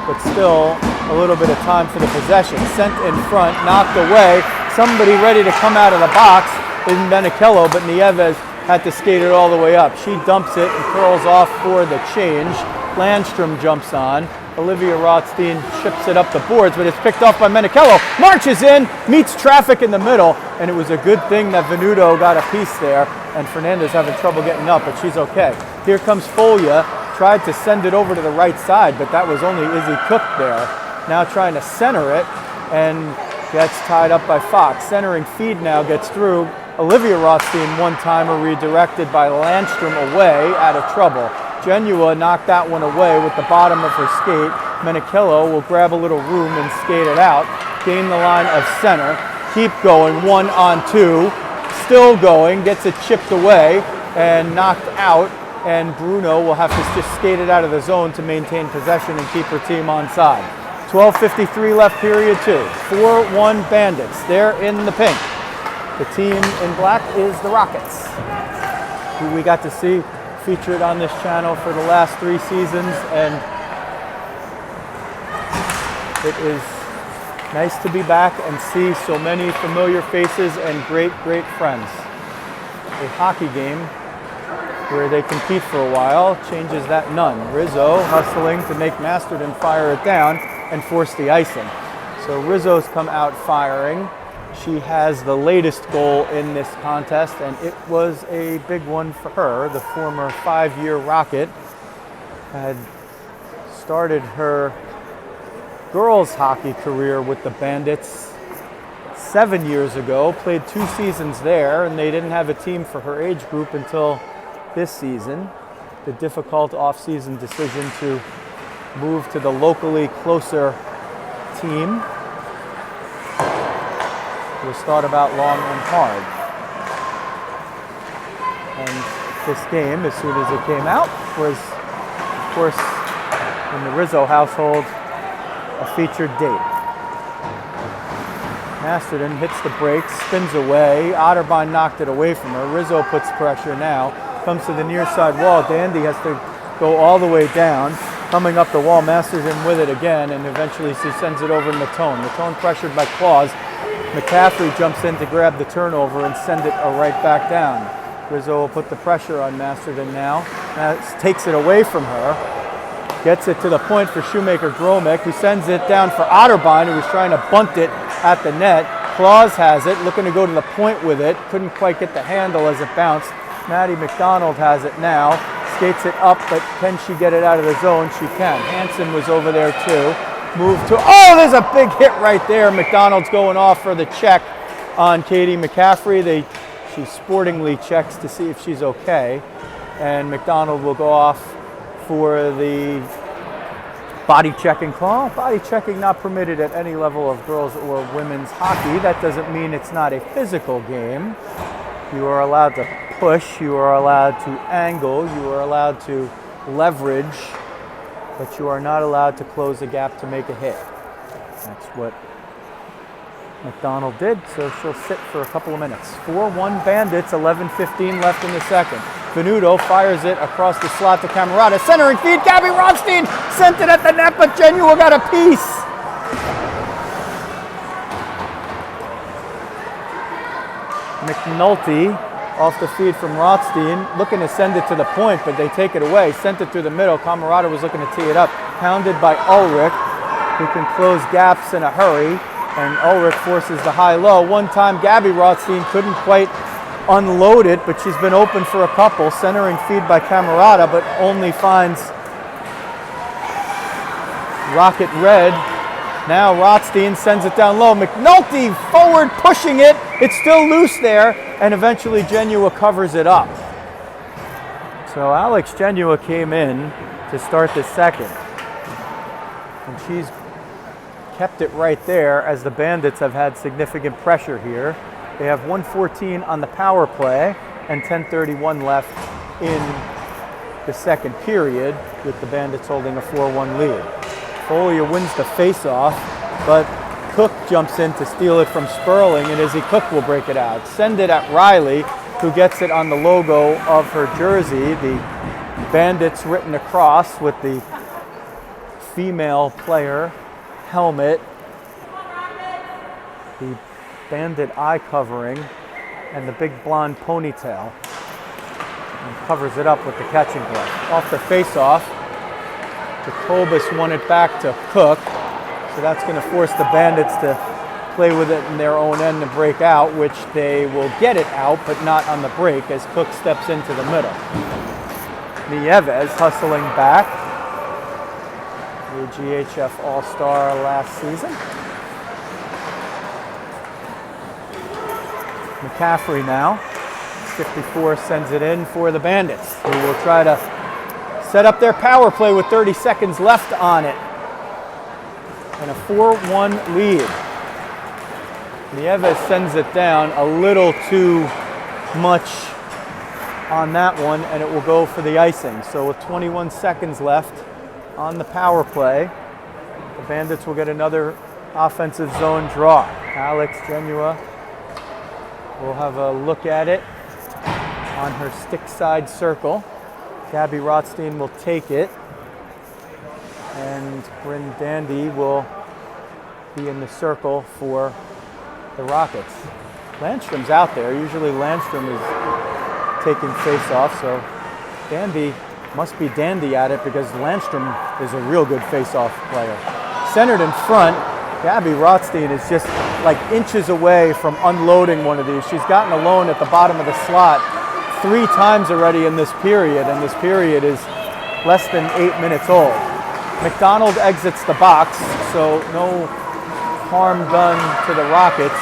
but still a little bit of time for the possession. Sent in front, knocked away. Somebody ready to come out of the box in Menichello, but Nieves had to skate it all the way up. She dumps it and curls off for the change. Landstrom jumps on. Olivia Rothstein chips it up the boards, but it's picked off by Menichello. Marches in, meets traffic in the middle, and it was a good thing that Venuto got a piece there, and Fernandez having trouble getting up, but she's okay. Here comes Folia, tried to send it over to the right side, but that was only Izzy Cook there. Now trying to center it, and gets tied up by Fox. Centering feed now gets through. Olivia Rothstein one-timer redirected by Landstrom away, out of trouble. Genua knocked that one away with the bottom of her skate. Menichello will grab a little room and skate it out. Gain the line of center. Keep going, 1-on-2. Still going, gets it chipped away and knocked out. And Bruno will have to just skate it out of the zone to maintain possession and keep her team on side. 12:53 left, period 2. 4-1 Bandits. They're in the pink. The team in black is the Rockets, who we got to see featured on this channel for the last 3 seasons, and it is nice to be back and see so many familiar faces and great friends. A hockey game where they compete for a while changes that none. Rizzo hustling to make Masterton fire it down and force the icing. So Rizzo's come out firing. She has the latest goal in this contest, and it was a big one for her. The former 5-year Rocket had started her girls hockey career with the Bandits 7 years ago, played 2 seasons there, and they didn't have a team for her age group until this season. The difficult off-season decision to move to the locally closer team was thought about long and hard. And this game, as soon as it came out, was, of course, in the Rizzo household, a featured date. Masterton hits the brakes, spins away. Otterbein knocked it away from her. Rizzo puts pressure now. Comes to the near side wall. Dandy has to go all the way down. Coming up the wall, Masterton with it again, and eventually she sends it over to Matone. Matone pressured by Claus. McCaffrey jumps in to grab the turnover and send it right back down. Rizzo will put the pressure on Masterton now. Takes it away from her. Gets it to the point for Shoemaker Gromick, who sends it down for Otterbein, who was trying to bunt it at the net. Claus has it, looking to go to the point with it. Couldn't quite get the handle as it bounced. Maddie McDonald has it now. Skates it up, but can she get it out of the zone? She can. Hansen was over there too. Move to, oh, there's a big hit right there. McDonald's going off for the check on Katie McCaffrey. She sportingly checks to see if she's okay. And McDonald will go off for the body checking call. Body checking not permitted at any level of girls or women's hockey. That doesn't mean it's not a physical game. You are allowed to push, you are allowed to angle, you are allowed to leverage, but you are not allowed to close a gap to make a hit. That's what McDonald did, so she'll sit for a couple of minutes. 4-1 Bandits, 11:15 left in the second. Venuto fires it across the slot to Camerata. Centering feed, Gabby Rothstein sent it at the net, but Genua got a piece. McNulty off the feed from Rothstein, looking to send it to the point, but they take it away. Sent it through the middle. Camerata was looking to tee it up. Pounded by Ulrich, who can close gaps in a hurry. And Ulrich forces the high-low. One time, Gabby Rothstein couldn't quite unload it, but she's been open for a couple. Centering feed by Camerata, but only finds Rocket Red. Now Rothstein sends it down low. McNulty forward pushing it. It's still loose there, and eventually Genua covers it up. So Alex Genua came in to start the second. And she's kept it right there as the Bandits have had significant pressure here. They have 1:14 on the power play and 10:31 left in the second period, with the Bandits holding a 4-1 lead. Folia wins the face-off, but Cook jumps in to steal it from Sperling, and Izzy Cook will break it out. Send it at Riley, who gets it on the logo of her jersey, the Bandits written across with the female player helmet, the Bandit eye covering, and the big blonde ponytail, and covers it up with the catching glove. Off the face-off, Jacobus won it back to Cook, so that's going to force the Bandits to play with it in their own end and break out, which they will get it out, but not on the break as Cook steps into the middle. Nieves hustling back, the AGHF All-Star last season. McCaffrey now, 54 sends it in for the Bandits, who will try to set up their power play with 30 seconds left on it. And a 4-1 lead. Nieves sends it down a little too much on that one, and it will go for the icing. So with 21 seconds left on the power play, the Bandits will get another offensive zone draw. Alex Genua will have a look at it on her stick side circle. Gabby Rothstein will take it, and Bryn Dandy will be in the circle for the Rockets. Landstrom's out there. Usually Landstrom is taking face-off, so Dandy must be dandy at it because Landstrom is a real good face-off player. Centered in front, Gabby Rothstein is just like inches away from unloading one of these. She's gotten alone at the bottom of the slot 3 times already in this period, and this period is less than 8 minutes old. McDonald exits the box, so no harm done to the Rockets.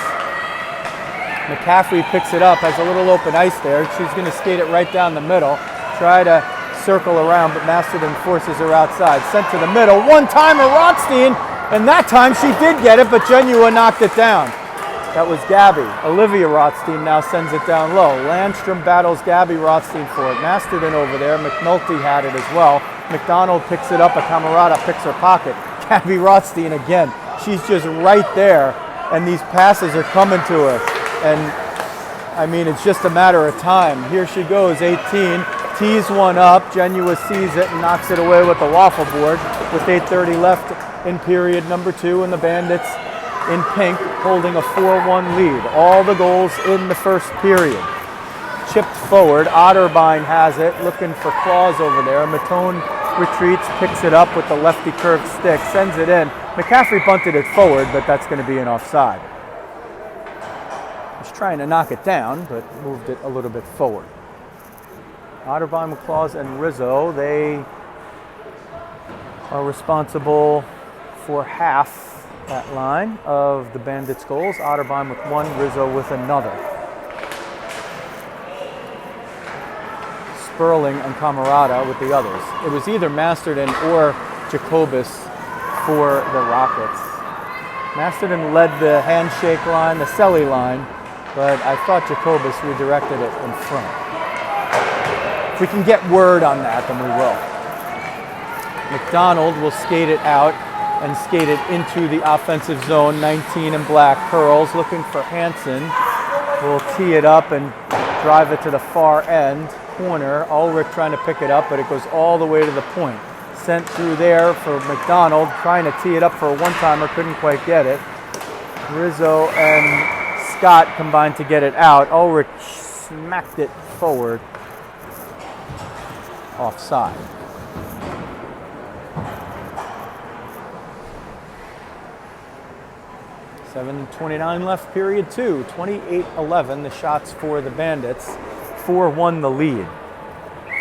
McCaffrey picks it up, has a little open ice there. She's going to skate it right down the middle, try to circle around, but Masterton forces her outside. Sent to the middle, one-timer Rothstein, and that time she did get it, but Genua knocked it down. That was Gabby. Olivia Rothstein now sends it down low. Landstrom battles Gabby Rothstein for it. Masterton over there, McNulty had it as well. McDonald picks it up, a Camarada picks her pocket. Gabby Rothstein again. She's just right there, and these passes are coming to her. And, I mean, it's just a matter of time. Here she goes, 18, tees one up. Genua sees it and knocks it away with the waffle board with 8:30 left in period number 2, and the Bandits in pink holding a 4-1 lead. All the goals in the first period. Chipped forward, Otterbein has it, looking for Claus over there. Matone retreats, picks it up with the lefty curved stick, sends it in. McCaffrey bunted it forward, but that's going to be an offside. He's trying to knock it down, but moved it a little bit forward. Otterbein, McClaws, and Rizzo, they are responsible for half that line of the Bandits' goals. Otterbein with 1, Rizzo with another. Sperling and Camarada with the others. It was either Masterton or Jacobus for the Rockets. Masterton led the handshake line, the Selly line, but I thought Jacobus redirected it in front. If we can get word on that, then we will. McDonald will skate it out and skate it into the offensive zone. 19 in black, curls, looking for Hansen. Will tee it up and drive it to the far end. Corner, Ulrich trying to pick it up, but it goes all the way to the point. Sent through there for McDonald, trying to tee it up for a one-timer, couldn't quite get it. Rizzo and Scott combined to get it out. Ulrich smacked it forward. Offside. .29 left, period 2. 28-11, the shots for the Bandits. 4-1 the lead.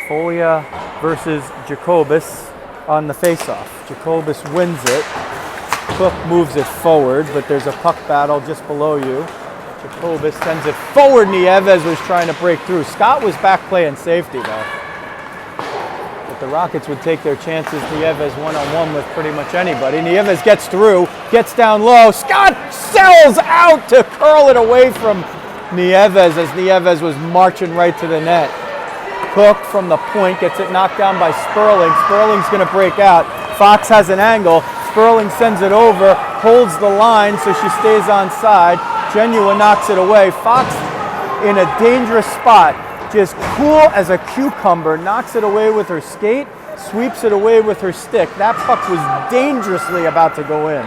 Folia versus Jacobus on the faceoff. Jacobus wins it. Cook moves it forward, but there's a puck battle just below you. Jacobus sends it forward. Nieves was trying to break through. Scott was back playing safety, though. But the Rockets would take their chances. Nieves one-on-one with pretty much anybody. Nieves gets through, gets down low. Scott sells out to curl it away from Nieves as Nieves was marching right to the net. Cook from the point gets it knocked down by Sperling. Sperling's going to break out. Fox has an angle. Sperling sends it over, holds the line so she stays on side. Genua knocks it away. Fox in a dangerous spot, just cool as a cucumber, knocks it away with her skate sweeps it away with her stick. That puck was dangerously about to go in.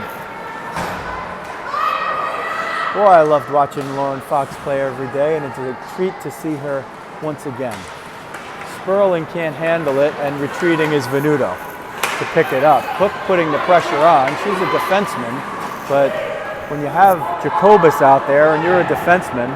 Boy, I loved watching Lauren Fox play every day, and it's a treat to see her once again. Sperling can't handle it, and retreating is Venuto to pick it up. Cook putting the pressure on. She's a defenseman, but when you have Jacobus out there and you're a defenseman,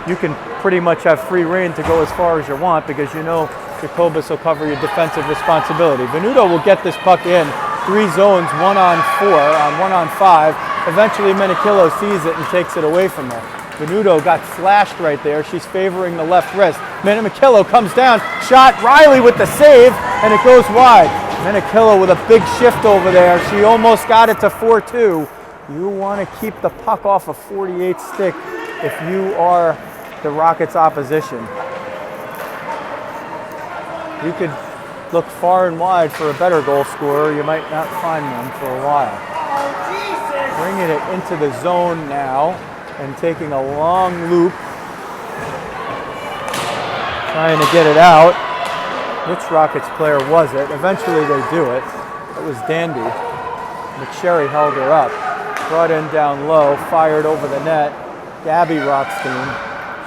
you can pretty much have free reign to go as far as you want because you know Jacobus will cover your defensive responsibility. Venuto will get this puck in. 3 zones, 1 on 4, on 1 on 5. Eventually Menikillo sees it and takes it away from her. Venuto got flashed right there. She's favoring the left wrist. Menikillo comes down, shot, Riley with the save, and it goes wide. Menikillo with a big shift over there. She almost got it to 4-2. You want to keep the puck off a 48 stick if you are the Rockets' opposition. You could look far and wide for a better goal scorer. You might not find one for a while. Bringing it into the zone now and taking a long loop. Trying to get it out. Which Rockets player was it? Eventually they do it. It was Dandy. McSherry held her up. Brought in down low, fired over the net. Gabby Rothstein.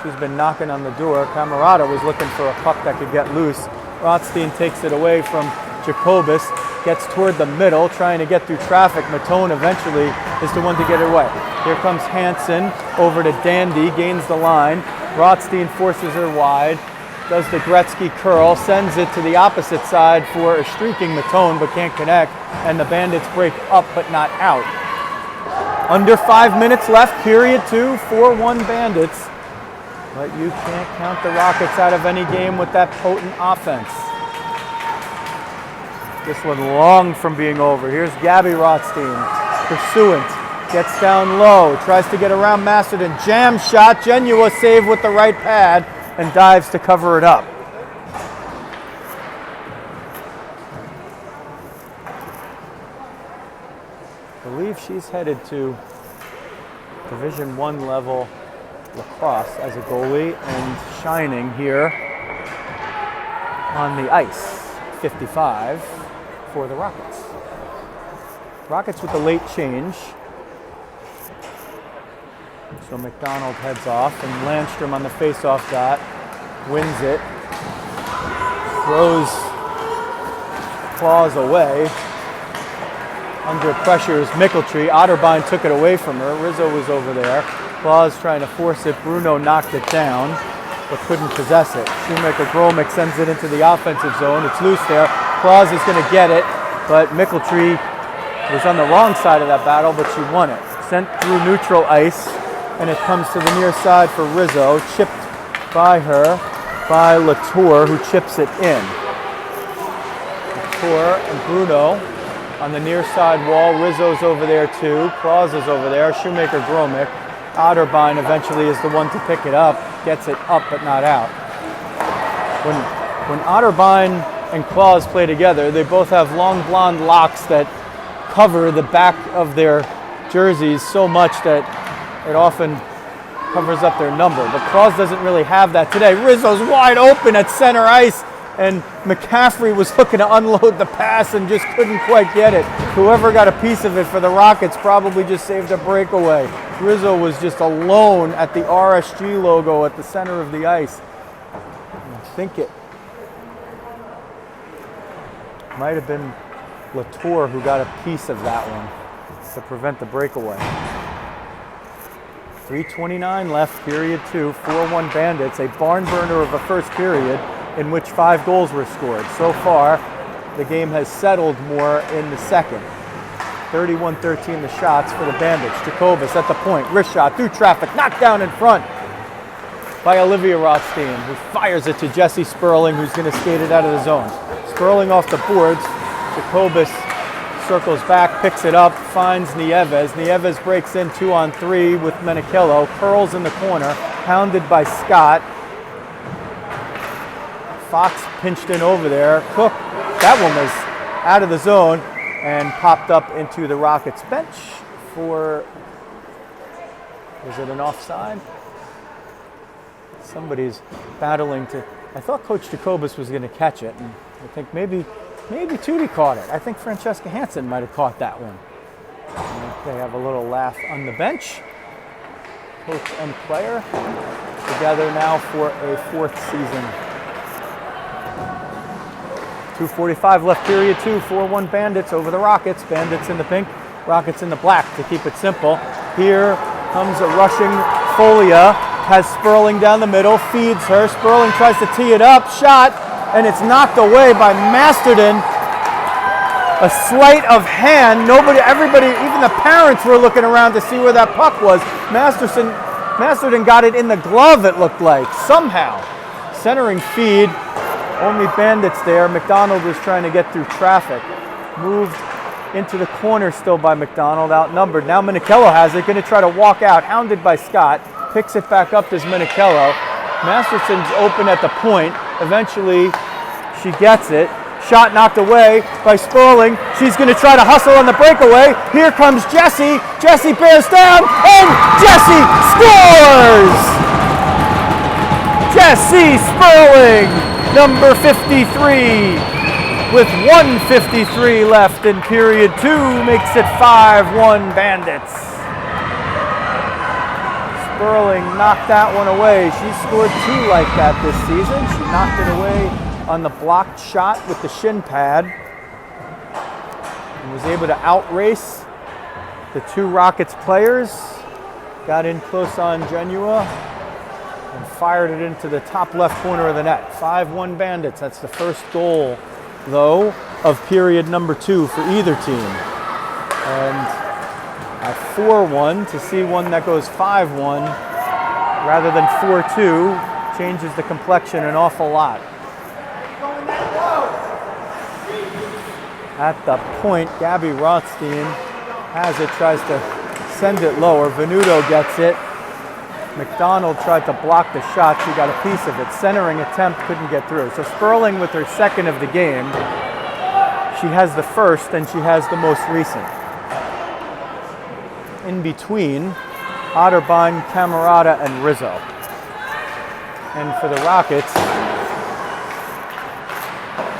She's been knocking on the door. Camerata was looking for a puck that could get loose. Rothstein takes it away from Jacobus, gets toward the middle, trying to get through traffic. Matone eventually is the one to get it away. Here comes Hansen over to Dandy, gains the line. Rothstein forces her wide, does the Gretzky curl, sends it to the opposite side for a streaking Matone, but can't connect, and the Bandits break up but not out. Under 5 minutes left, period 2, 4-1 Bandits. But you can't count the Rockets out of any game with that potent offense. This one long from being over. Here's Gabby Rothstein, pursuant, gets down low, tries to get around Masterton, jam shot, Genua save with the right pad, and dives to cover it up. I believe she's headed to Division I level lacrosse as a goalie and shining here on the ice. 55 for the Rockets. Rockets with the late change. So McDonald heads off and Landstrom on the face-off dot wins it. Throws claws away. Under pressure is Mickeltree. Otterbein took it away from her. Rizzo was over there. Claus trying to force it. Bruno knocked it down, but couldn't possess it. Shoemaker-Gromick sends it into the offensive zone. It's loose there. Claus is going to get it, but Mickeltree was on the wrong side of that battle, but she won it. Sent through neutral ice, and it comes to the near side for Rizzo. Chipped by her, by Latour, who chips it in. Latour and Bruno on the near side wall. Rizzo's over there too. Claus is over there. Shoemaker-Gromick. Otterbein eventually is the one to pick it up, gets it up but not out. When Otterbein and Claus play together, they both have long blonde locks that cover the back of their jerseys so much that it often covers up their number. But Claus doesn't really have that today. Rizzo's wide open at center ice, and McCaffrey was looking to unload the pass and just couldn't quite get it. Whoever got a piece of it for the Rockets probably just saved a breakaway. Rizzo was just alone at the RSG logo at the center of the ice. I think it might have been Latour who got a piece of that one to prevent the breakaway. 3:29 left, period 2, 4-1 Bandits, a barn burner of a first period in which 5 goals were scored. So far, the game has settled more in the second. 31-13 the shots for the Bandits. Jacobus at the point, wrist shot through traffic, knocked down in front by Olivia Rothstein, who fires it to Jessie Sperling, who's going to skate it out of the zone. Sperling off the boards. Jacobus circles back, picks it up, finds Nieves. Nieves breaks in 2-on-3 with Menikillo, curls in the corner, pounded by Scott. Fox pinched in over there. Cook, that one was out of the zone and popped up into the Rockets bench for, was it an offside? Somebody's battling to, I thought Coach Jacobus was going to catch it, and I think maybe Maybe Tootie caught it. I think Francesca Hansen might have caught that one. And they have a little laugh on the bench. Coach and player together now for a 4th season. 2:45 left period 2, 4-1 Bandits over the Rockets. Bandits in the pink, Rockets in the black to keep it simple. Here comes a rushing Folia, has Sperling down the middle, feeds her. Sperling tries to tee it up, shot, and it's knocked away by Masterton. A sleight of hand. Everybody, even the parents were looking around to see where that puck was. Masterton got it in the glove, it looked like, somehow. Centering feed, only Bandits there. McDonald was trying to get through traffic. Moved into the corner still by McDonald, outnumbered. Now Minichello has it, going to try to walk out, hounded by Scott. Picks it back up as Minichello. Masterson's open at the point. Eventually, she gets it. Shot knocked away by Sperling. She's going to try to hustle on the breakaway. Here comes Jessie. Jessie bears down, and Jessie scores! Jessie Sperling, number 53, with 1:53 left in period 2, makes it 5-1 Bandits. Sperling knocked that one away. She scored 2 like that this season. She knocked it away on the blocked shot with the shin pad and was able to outrace the 2 Rockets players. Got in close on Genua and fired it into the top left corner of the net. 5-1 Bandits. That's the first goal, though, of period number 2 for either team. And a 4-1, to see one that goes 5-1 rather than 4-2 changes the complexion an awful lot. At the point, Gabby Rothstein has it, tries to send it lower. Venuto gets it. McDonald tried to block the shot. She got a piece of it. Centering attempt, couldn't get through. So Sperling with her 2nd of the game. She has the 1st, and she has the most recent. In between, Otterbein, Camerata, and Rizzo. And for the Rockets,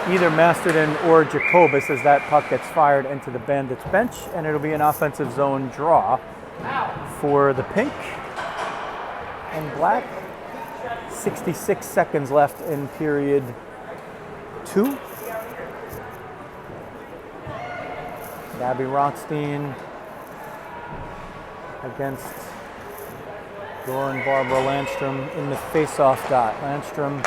either Masterton or Jacobus, as that puck gets fired into the Bandits bench, and it'll be an offensive zone draw for the pink and black. 66 seconds left in period 2. Gabby Rothstein against Doran Barbara Landstrom in the face-off dot. Landstrom,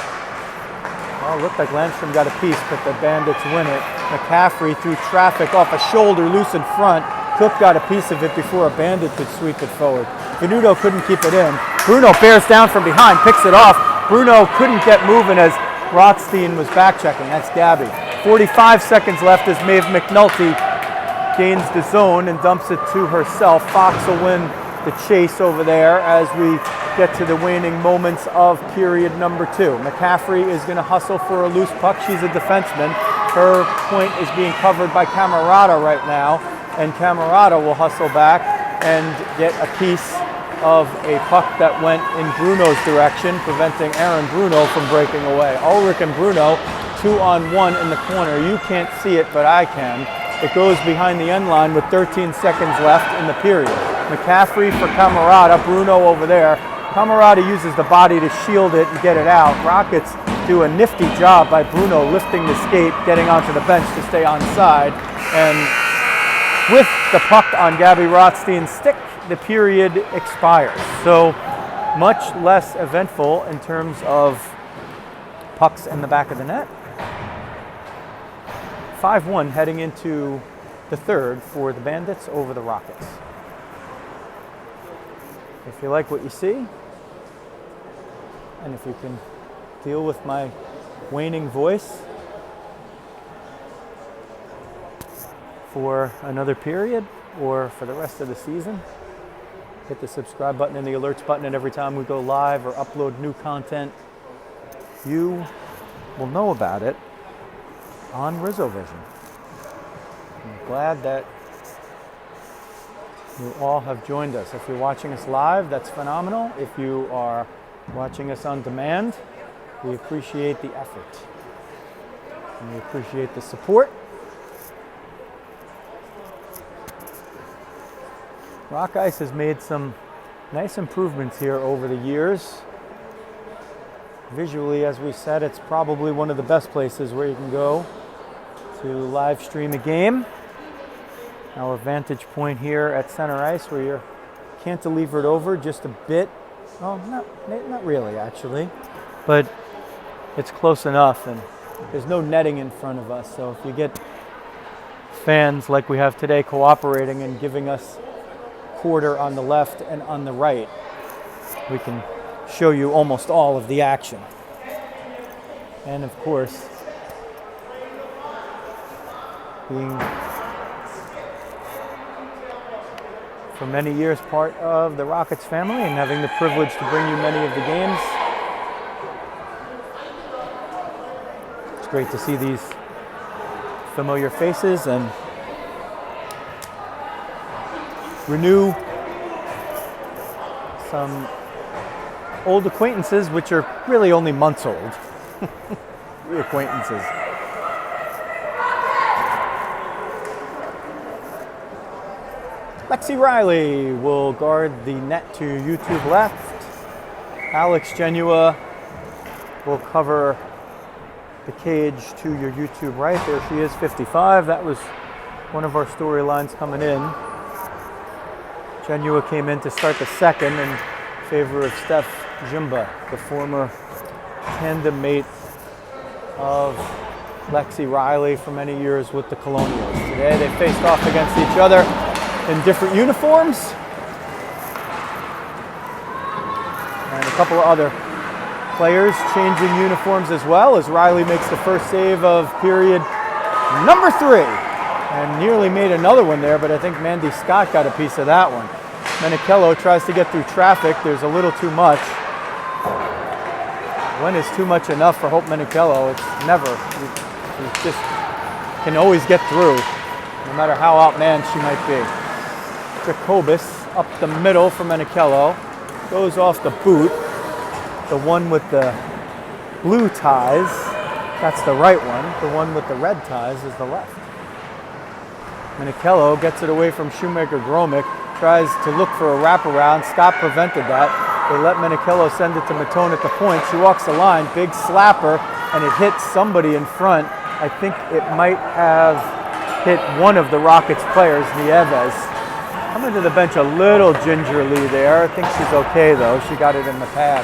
well, it looked like Landstrom got a piece, but the Bandits win it. McCaffrey through traffic off a shoulder, loose in front. Cook got a piece of it before a Bandit could sweep it forward. Venuto couldn't keep it in. Bruno bears down from behind, picks it off. Bruno couldn't get moving as Rothstein was back-checking. That's Gabby. 45 seconds left as Maeve McNulty gains the zone and dumps it to herself. Fox will win the chase over there as we get to the waning moments of period number 2. McCaffrey is going to hustle for a loose puck. She's a defenseman. Her point is being covered by Camerata right now, and Camerata will hustle back and get a piece of a puck that went in Bruno's direction, preventing Aaron Bruno from breaking away. Ulrich and Bruno, 2-on-1 in the corner. You can't see it, but I can. It goes behind the end line with 13 seconds left in the period. McCaffrey for Camerata, Bruno over there. Camerata uses the body to shield it and get it out. Rockets do a nifty job by Bruno lifting the skate, getting onto the bench to stay onside. And with the puck on Gabby Rothstein's stick, the period expires. So much less eventful in terms of pucks in the back of the net. 5-1 heading into the 3rd for the Bandits over the Rockets. If you like what you see, and if you can deal with my waning voice for another period or for the rest of the season, hit the subscribe button and the alerts button, and every time we go live or upload new content, you will know about it on RizzoVision. I'm glad that you all have joined us. If you're watching us live, that's phenomenal. If you are watching us on demand, we appreciate the effort. We appreciate the support. Rock Ice has made some nice improvements here over the years. Visually, as we said, it's probably one of the best places where you can go to live stream a game. Our vantage point here at center ice, where you're cantilevered over just a bit. Well, not really actually, but it's close enough, and there's no netting in front of us. So if you get fans like we have today cooperating and giving us quarter on the left and on the right, we can show you almost all of the action. And of course, being for many years part of the Rockets family and having the privilege to bring you many of the games, it's great to see these familiar faces and renew some old acquaintances, which are really only months old. Acquaintances. Lexi Riley will guard the net to YouTube left. Alex Genua will cover the cage to your YouTube right. There she is, 55. That was one of our storylines coming in. Genua came in to start the second in favor of Steph Jumba, the former tandem mate of Lexi Riley for many years with the Colonials. Today they faced off against each other in different uniforms, and a couple of other players changing uniforms as well, as Riley makes the first save of period number 3 and nearly made another one there, but I think Mandy Scott got a piece of that one. Menichello tries to get through traffic. There's a little too much. When is too much enough for Hope Menichello? It's never. You just can always get through, no matter how outmanned she might be. Jacobus up the middle for Menichello. Goes off the boot. The one with the blue ties, that's the right one. The one with the red ties is the left. Menichello gets it away from Shoemaker Gromick. Tries to look for a wraparound. Scott prevented that. They let Menichello send it to Matone at the point. She walks the line, big slapper, and it hits somebody in front. I think it might have hit one of the Rockets players, Nieves. Coming to the bench a little gingerly there. I think she's okay though. She got it in the pad.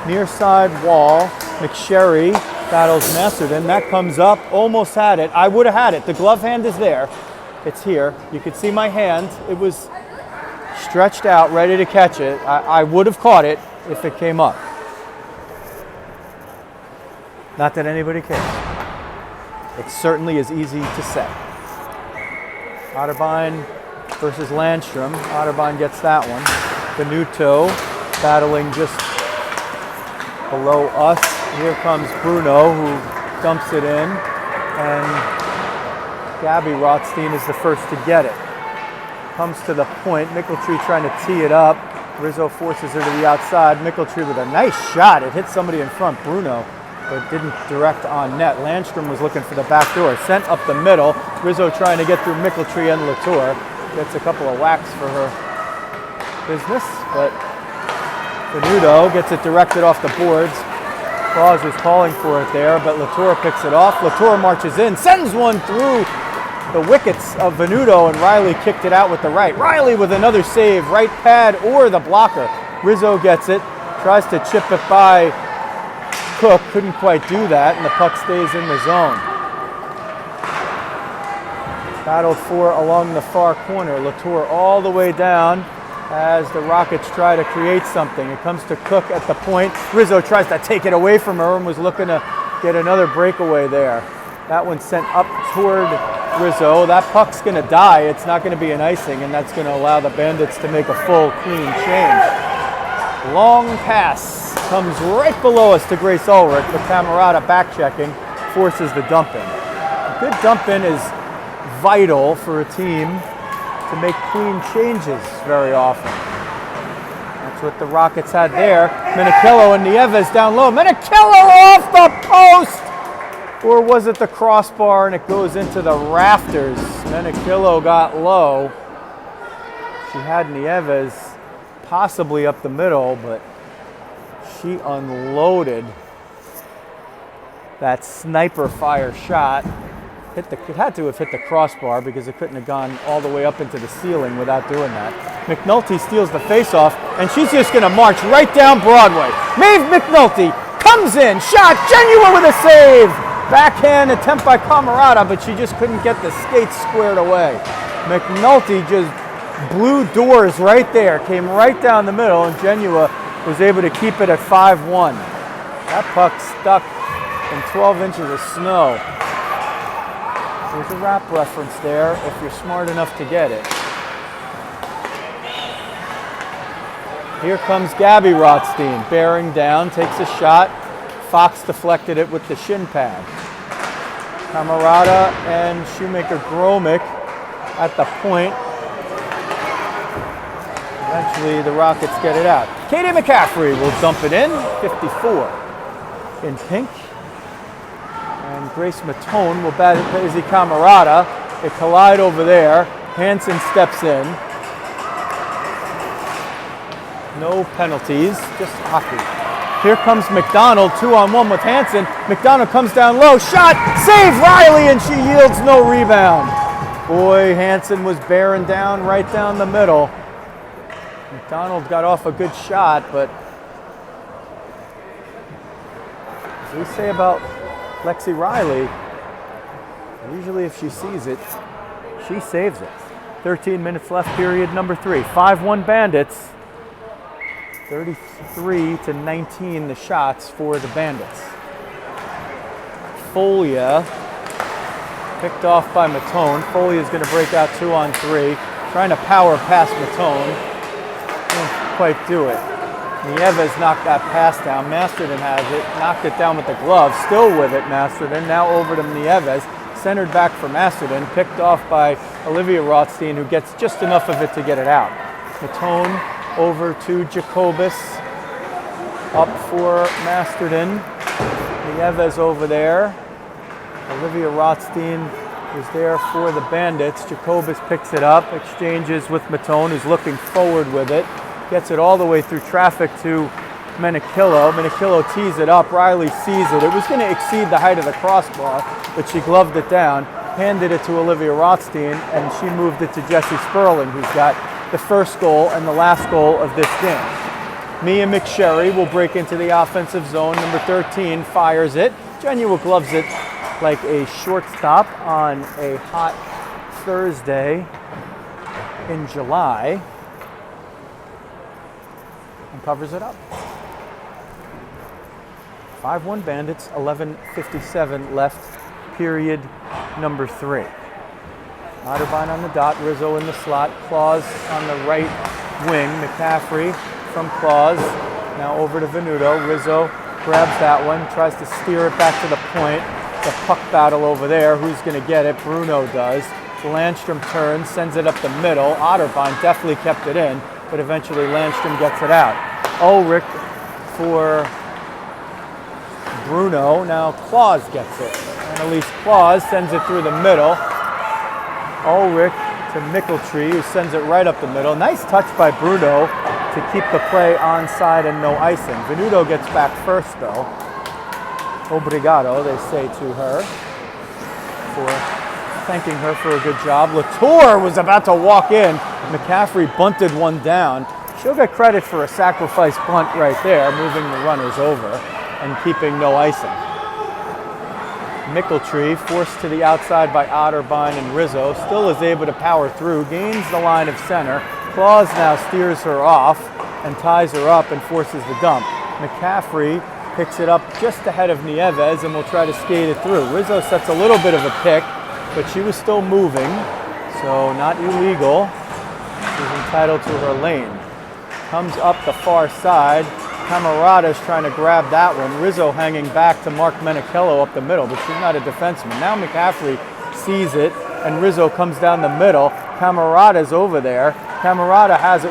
Near side wall, McSherry battles Masterton. That comes up, almost had it. I would have had it. The glove hand is there. It's here. You could see my hand. It was stretched out, ready to catch it. I would have caught it if it came up. Not that anybody cares. It certainly is easy to say. Otterbein versus Landstrom. Otterbein gets that one. Venuto battling just below us. Here comes Bruno, who dumps it in, and Gabby Rothstein is the first to get it. Comes to the point. Mickeltree trying to tee it up. Rizzo forces her to the outside. Mickeltree with a nice shot. It hit somebody in front, Bruno, but didn't direct on net. Landstrom was looking for the back door. Sent up the middle. Rizzo trying to get through Mickeltree and Latour. Gets a couple of whacks for her business, but Venuto gets it directed off the boards. Claus was calling for it there, but Latour picks it off. Latour marches in, sends one through the wickets of Venuto, and Riley kicked it out with the right. Riley with another save, right pad or the blocker. Rizzo gets it, tries to chip it by Cook, couldn't quite do that, and the puck stays in the zone. Battled for along the far corner. Latour all the way down as the Rockets try to create something. It comes to Cook at the point. Rizzo tries to take it away from her and was looking to get another breakaway there. That one sent up toward Rizzo. That puck's going to die. It's not going to be an icing, and that's going to allow the Bandits to make a full, clean change. Long pass comes right below us to Grace Ulrich, but Camerata back-checking forces the dump-in. A good dump-in is vital for a team to make clean changes very often. That's what the Rockets had there. Menichello and Nieves down low. Menichello off the post! Or was it the crossbar and it goes into the rafters? Menachillo got low. She had Nieves possibly up the middle, but she unloaded that sniper fire shot. It had to have hit the crossbar because it couldn't have gone all the way up into the ceiling without doing that. McNulty steals the face-off, and she's just going to march right down Broadway. Maeve McNulty comes in, shot, Genua with a save! Backhand attempt by Camarada, but she just couldn't get the skates squared away. McNulty just blew doors right there, came right down the middle, and Genua was able to keep it at 5-1. That puck stuck in 12 inches of snow. There's a rap reference there if you're smart enough to get it. Here comes Gabby Rothstein, bearing down, takes a shot. Fox deflected it with the shin pad. Camarada and Shoemaker Gromick at the point. Eventually the Rockets get it out. Katie McCaffrey will dump it in, 54 in pink. And Grace Matone will bat it Daisy Camarada. They collide over there. Hansen steps in. No penalties, just hockey. Here comes McDonald, 2-on-1 with Hansen. McDonald comes down low, shot, save Riley, and she yields no rebound. Boy, Hansen was bearing down right down the middle. McDonald got off a good shot, but as we say about Lexi Riley, usually if she sees it, she saves it. 13 minutes left, period number 3. 5-1 Bandits. 33-19 the shots for the Bandits. Folia picked off by Matone. Folia is going to break out 2-on-3, trying to power past Matone. Can't quite do it. Nieves knocked that pass down. Masterton has it, knocked it down with the glove. Still with it, Masterton. Now over to Nieves. Centered back for Masterton. Picked off by Olivia Rothstein, who gets just enough of it to get it out. Matone over to Jacobus. Up for Masterton. Nieves over there. Olivia Rothstein is there for the Bandits. Jacobus picks it up, exchanges with Matone, who's looking forward with it. Gets it all the way through traffic to Menachillo. Menachillo tees it up. Riley sees it. It was going to exceed the height of the crossbar, but she gloved it down, handed it to Olivia Rothstein, and she moved it to Jessie Sperling, who's got the first goal and the last goal of this game. Mia McSherry will break into the offensive zone. Number 13 fires it. Genua gloves it like a shortstop on a hot Thursday in July. And covers it up. 5-1 Bandits, 11:57 left, period number 3. Otterbein on the dot, Rizzo in the slot, Claus on the right wing, McCaffrey from Claus, now over to Venuto. Rizzo grabs that one, tries to steer it back to the point. The puck battle over there, who's going to get it? Bruno does. Landstrom turns, sends it up the middle. Otterbein definitely kept it in, but eventually Landstrom gets it out. Ulrich for Bruno. Now Claus gets it. Annalise Claus sends it through the middle. Ulrich to Mickeltree, who sends it right up the middle. Nice touch by Bruno to keep the play onside and no icing. Venuto gets back first, though. Obrigado, they say to her, for thanking her for a good job. Latour was about to walk in. McCaffrey bunted one down. She'll get credit for a sacrifice bunt right there, moving the runners over and keeping no icing. Mickeltree, forced to the outside by Otterbein and Rizzo, still is able to power through, gains the line of center. Claus now steers her off and ties her up and forces the dump. McCaffrey picks it up just ahead of Nieves and will try to skate it through. Rizzo sets a little bit of a pick, but she was still moving, so not illegal. She's entitled to her lane. Comes up the far side. Camarada's trying to grab that one. Rizzo hanging back to Mark Menachillo up the middle, but she's not a defenseman. Now McCaffrey sees it, and Rizzo comes down the middle. Camarada's over there. Camarada has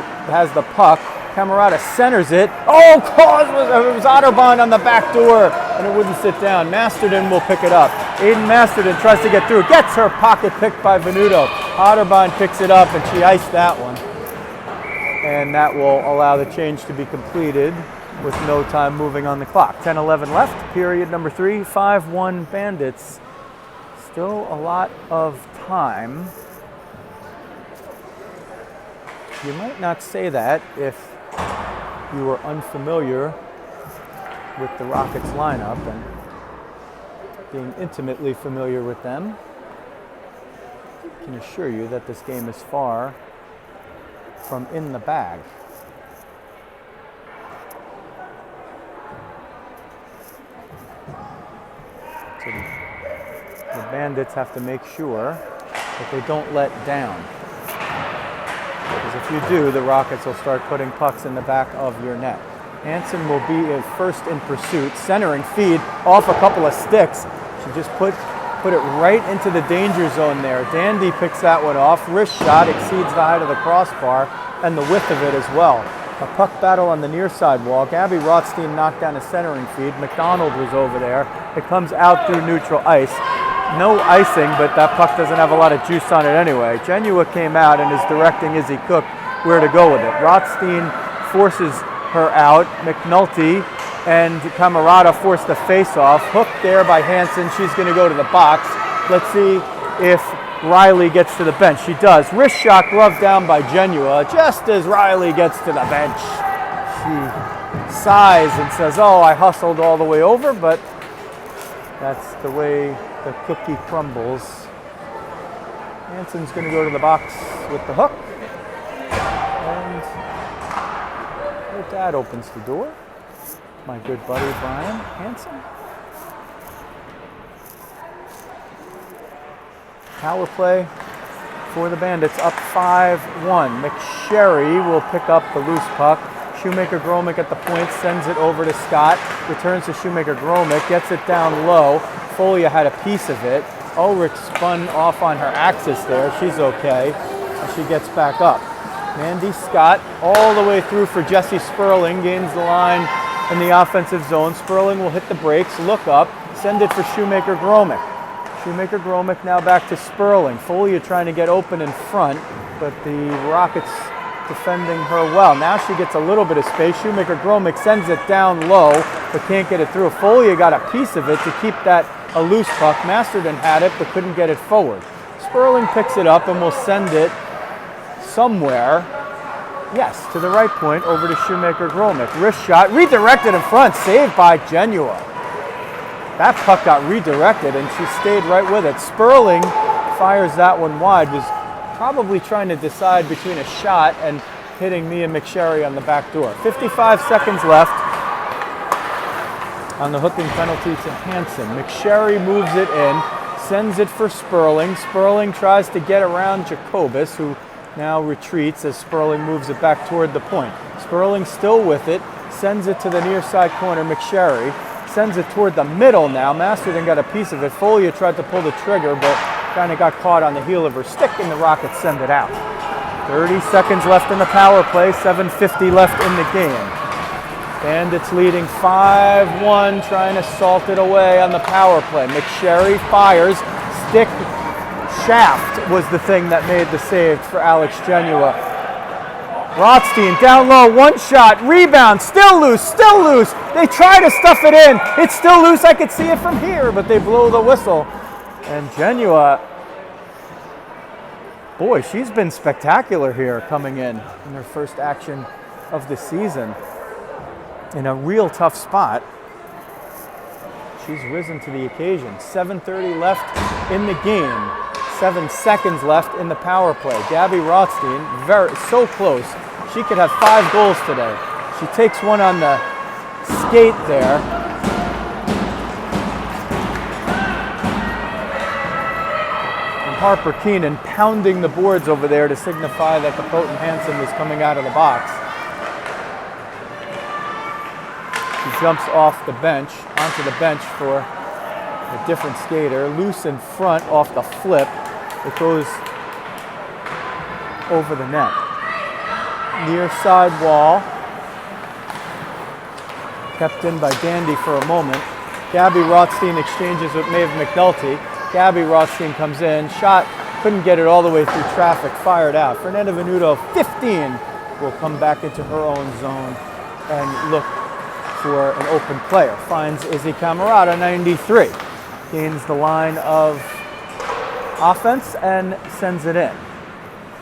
the puck. Camarada centers it. Oh, it was Otterbein on the back door, and it wouldn't sit down. Masterton will pick it up. Aiden Masterton tries to get through. Gets her pocket picked by Venuto. Otterbein picks it up, and she iced that one. And that will allow the change to be completed with no time moving on the clock. 10-11 left, period number 3, 5-1 Bandits. Still a lot of time. You might not say that if you were unfamiliar with the Rockets lineup and being intimately familiar with them. I can assure you that this game is far from in the bag. So the Bandits have to make sure that they don't let down. Because if you do, the Rockets will start putting pucks in the back of your net. Hansen will be first in pursuit, centering feed off a couple of sticks. She just put it right into the danger zone there. Dandy picks that one off. Wrist shot exceeds the height of the crossbar and the width of it as well. A puck battle on the near side wall. Gabby Rothstein knocked down a centering feed. McDonald was over there. It comes out through neutral ice. No icing, but that puck doesn't have a lot of juice on it anyway. Genua came out and is directing Izzy Cook where to go with it. Rothstein forces her out. McNulty and Camarada force the face-off. Hooked there by Hansen. She's going to go to the box. Let's see if Riley gets to the bench. She does. Wrist shot, glove down by Genua. Just as Riley gets to the bench, she sighs and says, "Oh, I hustled all the way over," but that's the way the cookie crumbles. Hansen's going to go to the box with the hook. And her dad opens the door. My good buddy Brian Hansen. Power play for the Bandits, up 5-1. McSherry will pick up the loose puck. Shoemaker-Gromick at the point, sends it over to Scott. Returns to Shoemaker-Gromick, gets it down low. Folia had a piece of it. Ulrich spun off on her axis there. She's okay. And she gets back up. Mandy Scott all the way through for Jesse Sperling. Gains the line in the offensive zone. Sperling will hit the brakes, look up, send it for Shoemaker-Gromick. Shoemaker-Gromick now back to Sperling. Folia trying to get open in front, but the Rockets defending her well. Now she gets a little bit of space. Shoemaker-Gromick sends it down low, but can't get it through. Folia got a piece of it to keep that a loose puck. Masterton had it, but couldn't get it forward. Sperling picks it up and will send it somewhere. Yes, to the right point, over to Shoemaker-Gromick. Wrist shot, redirected in front, saved by Genua. That puck got redirected and she stayed right with it. Sperling fires that one wide, was probably trying to decide between a shot and hitting Mia McSherry on the back door. 55 seconds left on the hooking penalty to Hansen. McSherry moves it in, sends it for Sperling. Sperling tries to get around Jacobus, who now retreats as Sperling moves it back toward the point. Sperling still with it, sends it to the near side corner. McSherry sends it toward the middle now. Masterton got a piece of it. Folia tried to pull the trigger, but kind of got caught on the heel of her stick, and the Rockets send it out. 30 seconds left in the power play, 7:50 left in the game. Bandits leading 5-1, trying to salt it away on the power play. McSherry fires. Stick shaft was the thing that made the save for Alex Genua. Rothstein down low, one shot, rebound, still loose. They try to stuff it in. It's still loose. I could see it from here, but they blow the whistle. And Genua, boy, she's been spectacular here coming in her first action of the season. In a real tough spot. She's risen to the occasion. 7:30 left in the game. 7 seconds left in the power play. Gabby Rothstein, so close. She could have 5 goals today. She takes one on the skate there. And Harper Keenan pounding the boards over there to signify that Capote Hansen was coming out of the box. She jumps off the bench, onto the bench for a different skater. Loose in front off the flip. It goes over the net. Near side wall. Kept in by Dandy for a moment. Gabby Rothstein exchanges with Maeve McNulty. Gabby Rothstein comes in, shot, couldn't get it all the way through traffic, fired out. Fernanda Venuto, 15, will come back into her own zone and look for an open player. Finds Izzy Camerata, 93. Gains the line of offense and sends it in.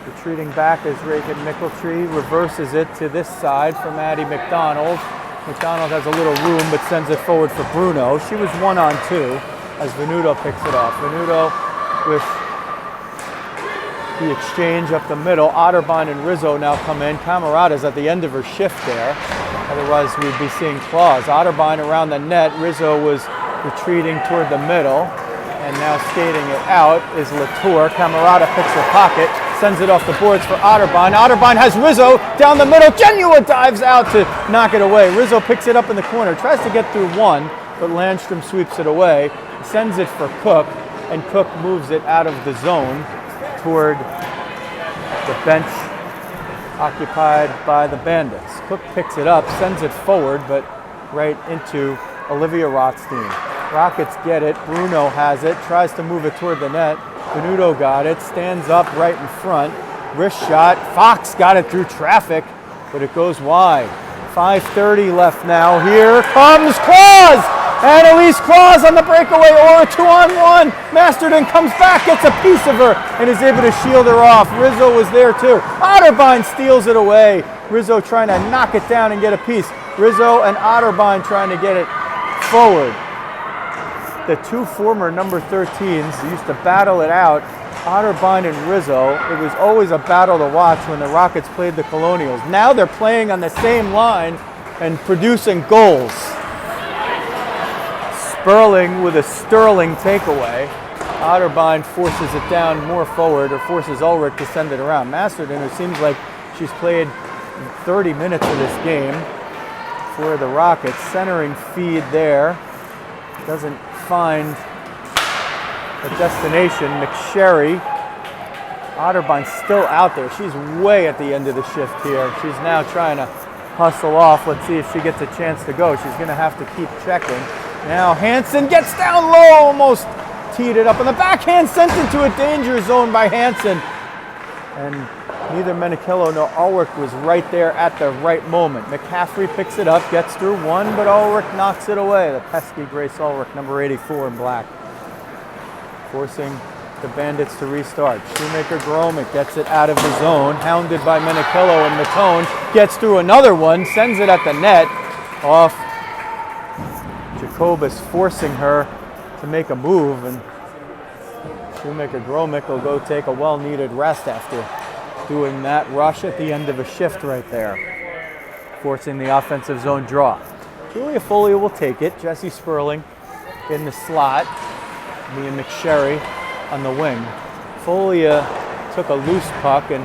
Retreating back is Reagan Mickeltree, reverses it to this side for Maddie McDonald. McDonald has a little room but sends it forward for Bruno. She was 1-on-2 as Venuto picks it off. Venuto with the exchange up the middle. Otterbein and Rizzo now come in. Camerata's at the end of her shift there. Otherwise we'd be seeing claws. Otterbein around the net. Rizzo was retreating toward the middle. And now skating it out is Latour. Camerata picks her pocket, sends it off the boards for Otterbein. Otterbein has Rizzo down the middle. Genua dives out to knock it away. Rizzo picks it up in the corner, tries to get through one, but Landstrom sweeps it away, sends it for Cook, and Cook moves it out of the zone toward the bench occupied by the Bandits. Cook picks it up, sends it forward, but right into Olivia Rothstein. Rockets get it. Bruno has it, tries to move it toward the net. Venuto got it, stands up right in front. Wrist shot. Fox got it through traffic, but it goes wide. 5:30 left now. Here comes Claus! Annalise Claus on the breakaway, or a 2-on-1. Masterton comes back, gets a piece of her, and is able to shield her off. Rizzo was there too. Otterbein steals it away. Rizzo trying to knock it down and get a piece. Rizzo and Otterbein trying to get it forward. The two former number 13s used to battle it out, Otterbein and Rizzo. It was always a battle to watch when the Rockets played the Colonials. Now they're playing on the same line and producing goals. Sperling with a sterling takeaway. Otterbein forces it down more forward, or forces Ulrich to send it around. Masterton, who seems like she's played 30 minutes of this game for the Rockets, centering feed there. Doesn't find a destination. McSherry. Otterbein still out there. She's way at the end of the shift here. She's now trying to hustle off. Let's see if she gets a chance to go. She's going to have to keep checking. Now Hansen gets down low, almost teed it up. And the backhand sent into a danger zone by Hansen. And neither Menichello nor Ulrich was right there at the right moment. McCaffrey picks it up, gets through one, but Ulrich knocks it away. The pesky Grace Ulrich, number 84 in black. Forcing the Bandits to restart. Shoemaker-Gromick gets it out of the zone, hounded by Menichello, and Matone gets through another one, sends it at the net, off Jacobus, forcing her to make a move, and Shoemaker-Gromick will go take a well-needed rest after doing that rush at the end of a shift right there, forcing the offensive zone draw. Julia Folia will take it. Jessie Sperling in the slot. Mia McSherry on the wing. Folia took a loose puck and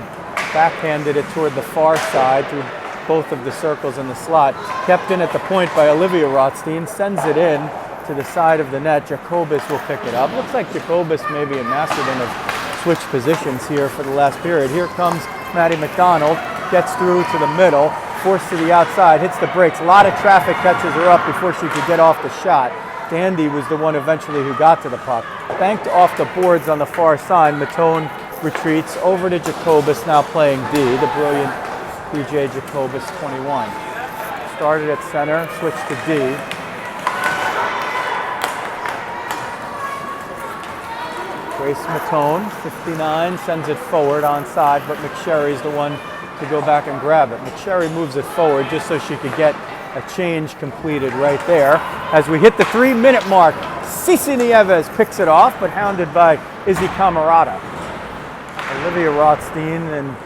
backhanded it toward the far side through both of the circles in the slot. Kept in at the point by Olivia Rothstein. Sends it in to the side of the net. Jacobus will pick it up. Looks like Jacobus maybe and Masterton have switched positions here for the last period. Here comes Maddie McDonald. Gets through to the middle. Forced to the outside. Hits the brakes. A lot of traffic catches her up before she could get off the shot. Dandy was the one eventually who got to the puck. Banked off the boards on the far side. Matone retreats over to Jacobus, now playing D. The brilliant PJ Jacobus, 21. Started at center, switched to D. Grace Matone, 59, sends it forward onside, but McSherry's the one to go back and grab it. McSherry moves it forward just so she could get a change completed right there. As we hit the 3-minute mark, Cici Nieves picks it off, but hounded by Izzy Camerata. Olivia Rothstein and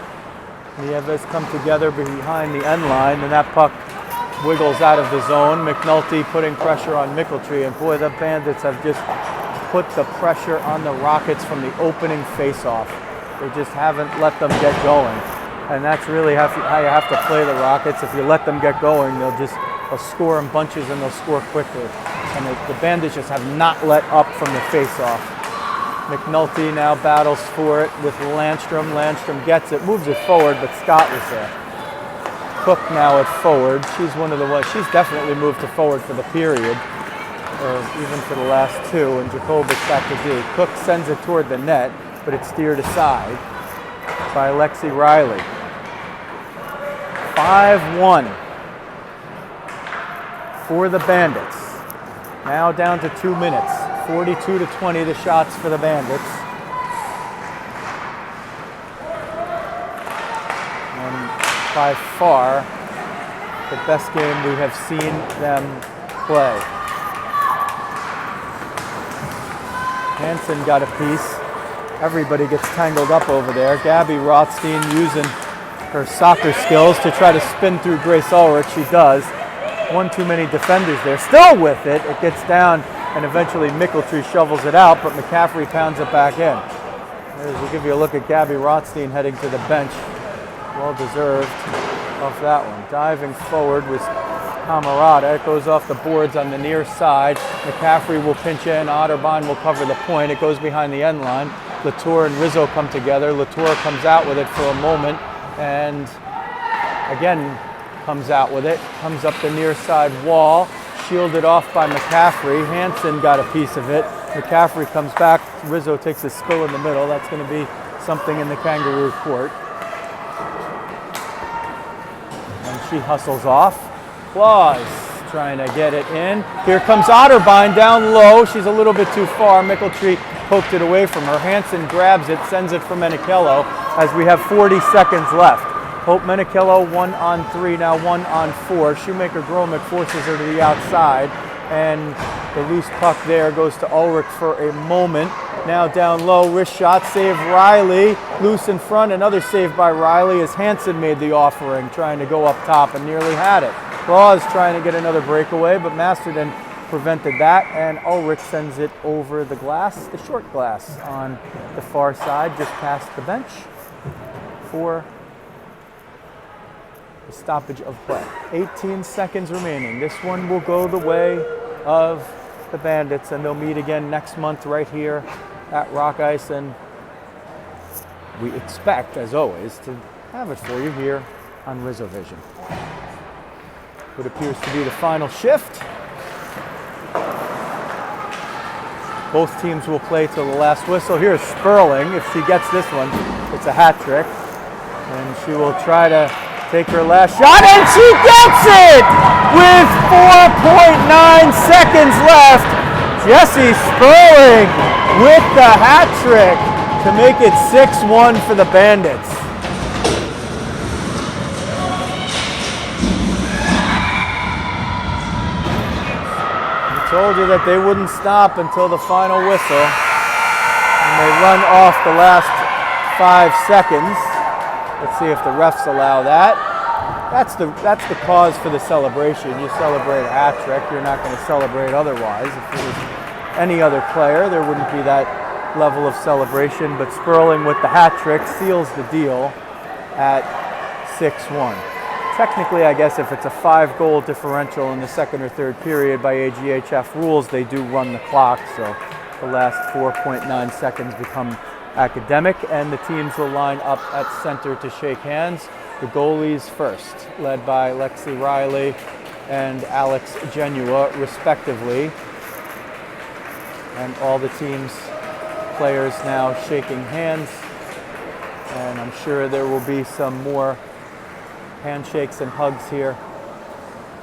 Nieves come together behind the end line, and that puck wiggles out of the zone. McNulty putting pressure on Mickeltree, and boy, the Bandits have just put the pressure on the Rockets from the opening face-off. They just haven't let them get going. And that's really how you have to play the Rockets. If you let them get going, they'll score in bunches and they'll score quickly. And the Bandits just have not let up from the face-off. McNulty now battles for it with Landstrom. Landstrom gets it, moves it forward, but Scott was there. Cook now at forward. She's one of the ones. She's definitely moved to forward for the period. or even for the last two, and Jacobus back to D. Cook sends it toward the net, but it's steered aside by Lexi Riley. 5-1 for the Bandits. Now down to 2 minutes. 42-20 the shots for the Bandits. And by far the best game we have seen them play. Hansen got a piece. Everybody gets tangled up over there. Gabby Rothstein using her soccer skills to try to spin through Grace Ulrich. She does. One too many defenders there. Still with it. It gets down and eventually Mickeltree shovels it out, but McCaffrey pounds it back in. We'll give you a look at Gabby Rothstein heading to the bench. Well deserved off that one. Diving forward was Camarada. It goes off the boards on the near side. McCaffrey will pinch in. Otterbein will cover the point. It goes behind the end line. Latour and Rizzo come together. Latour comes out with it for a moment and again comes out with it. Comes up the near side wall. Shielded off by McCaffrey. Hansen got a piece of it. McCaffrey comes back. Rizzo takes a spill in the middle. That's going to be something in the Kangaroo court. And she hustles off. Claus trying to get it in. Here comes Otterbein down low. She's a little bit too far. Mickeltree poked it away from her. Hansen grabs it, sends it for Menichello as we have 40 seconds left. Hope Menichello 1-on-3, now 1-on-4. Shoemaker Gromick forces her to the outside, and the loose puck there goes to Ulrich for a moment. Now down low, wrist shot, save Riley, loose in front, another save by Riley as Hansen made the offering, trying to go up top and nearly had it. Claus trying to get another breakaway, but Masterton prevented that, and Ulrich sends it over the glass, the short glass on the far side, just past the bench for the stoppage of play. 18 seconds remaining. This one will go the way of the Bandits, and they'll meet again next month right here at Rock Ice, and we expect, as always, to have it for you here on RizzoVision. What appears to be the final shift. Both teams will play till the last whistle. Here's Sperling. If she gets this one, it's a hat trick, and she will try to take her last shot, and she gets it with 4.9 seconds left. Jessie Sperling with the hat trick to make it 6-1 for the Bandits. I told you that they wouldn't stop until the final whistle, and they run off the last 5 seconds. Let's see if the refs allow that. That's the cause for the celebration. You celebrate a hat trick. You're not going to celebrate otherwise. If it was any other player, there wouldn't be that level of celebration. But Sperling with the hat trick seals the deal at 6-1. Technically, I guess if it's a 5-goal differential in the second or third period by AGHF rules, they do run the clock. So the last 4.9 seconds become academic, and the teams will line up at center to shake hands. The goalies first, led by Lexi Riley and Alex Genua, respectively. And all the teams' players now shaking hands. And I'm sure there will be some more handshakes and hugs here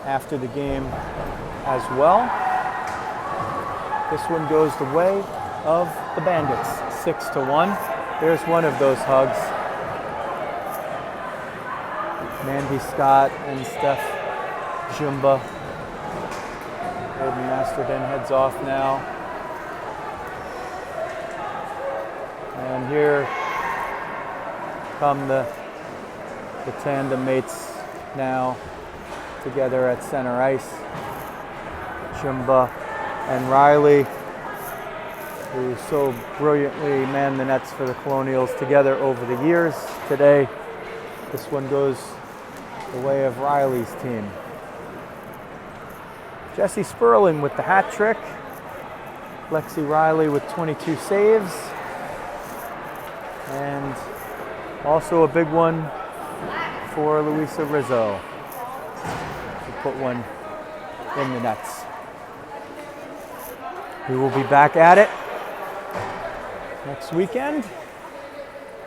after the game as well. This one goes the way of the Bandits, 6-1. There's one of those hugs. Mandy Scott and Steph Jumba. Hayden Masterton heads off now. And here come the tandem mates now together at center ice. Jumba and Riley, who so brilliantly manned the nets for the Colonials together over the years. Today, this one goes the way of Riley's team. Jessie Sperling with the hat trick. Lexi Riley with 22 saves. And also a big one for Luisa Rizzo. She put one in the nets. We will be back at it next weekend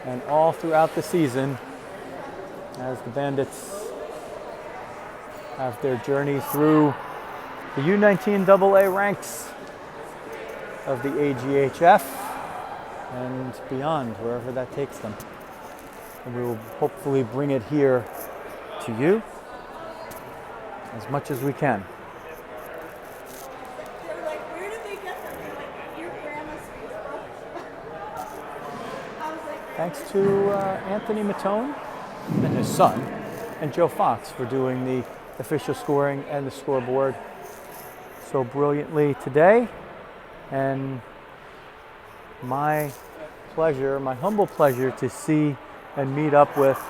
and all throughout the season as the Bandits have their journey through the U19 AA ranks of the AGHF and beyond, wherever that takes them. And we will hopefully bring it here to you as much as we can. They're like, where did they get them? They're like, your grandma's Facebook. I was like, Thanks to Anthony Matone and his son, and Joe Fox for doing the official scoring and the scoreboard so brilliantly today. And my pleasure, my humble pleasure to see and meet up with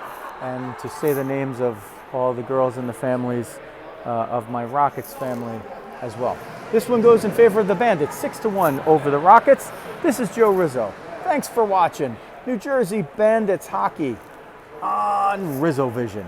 and to say the names of all the girls and the families of my Rockets family as well. This one goes in favor of the Bandits, 6-1 over the Rockets. This is Joe Rizzo. Thanks for watching New Jersey Bandits hockey on RizzoVision.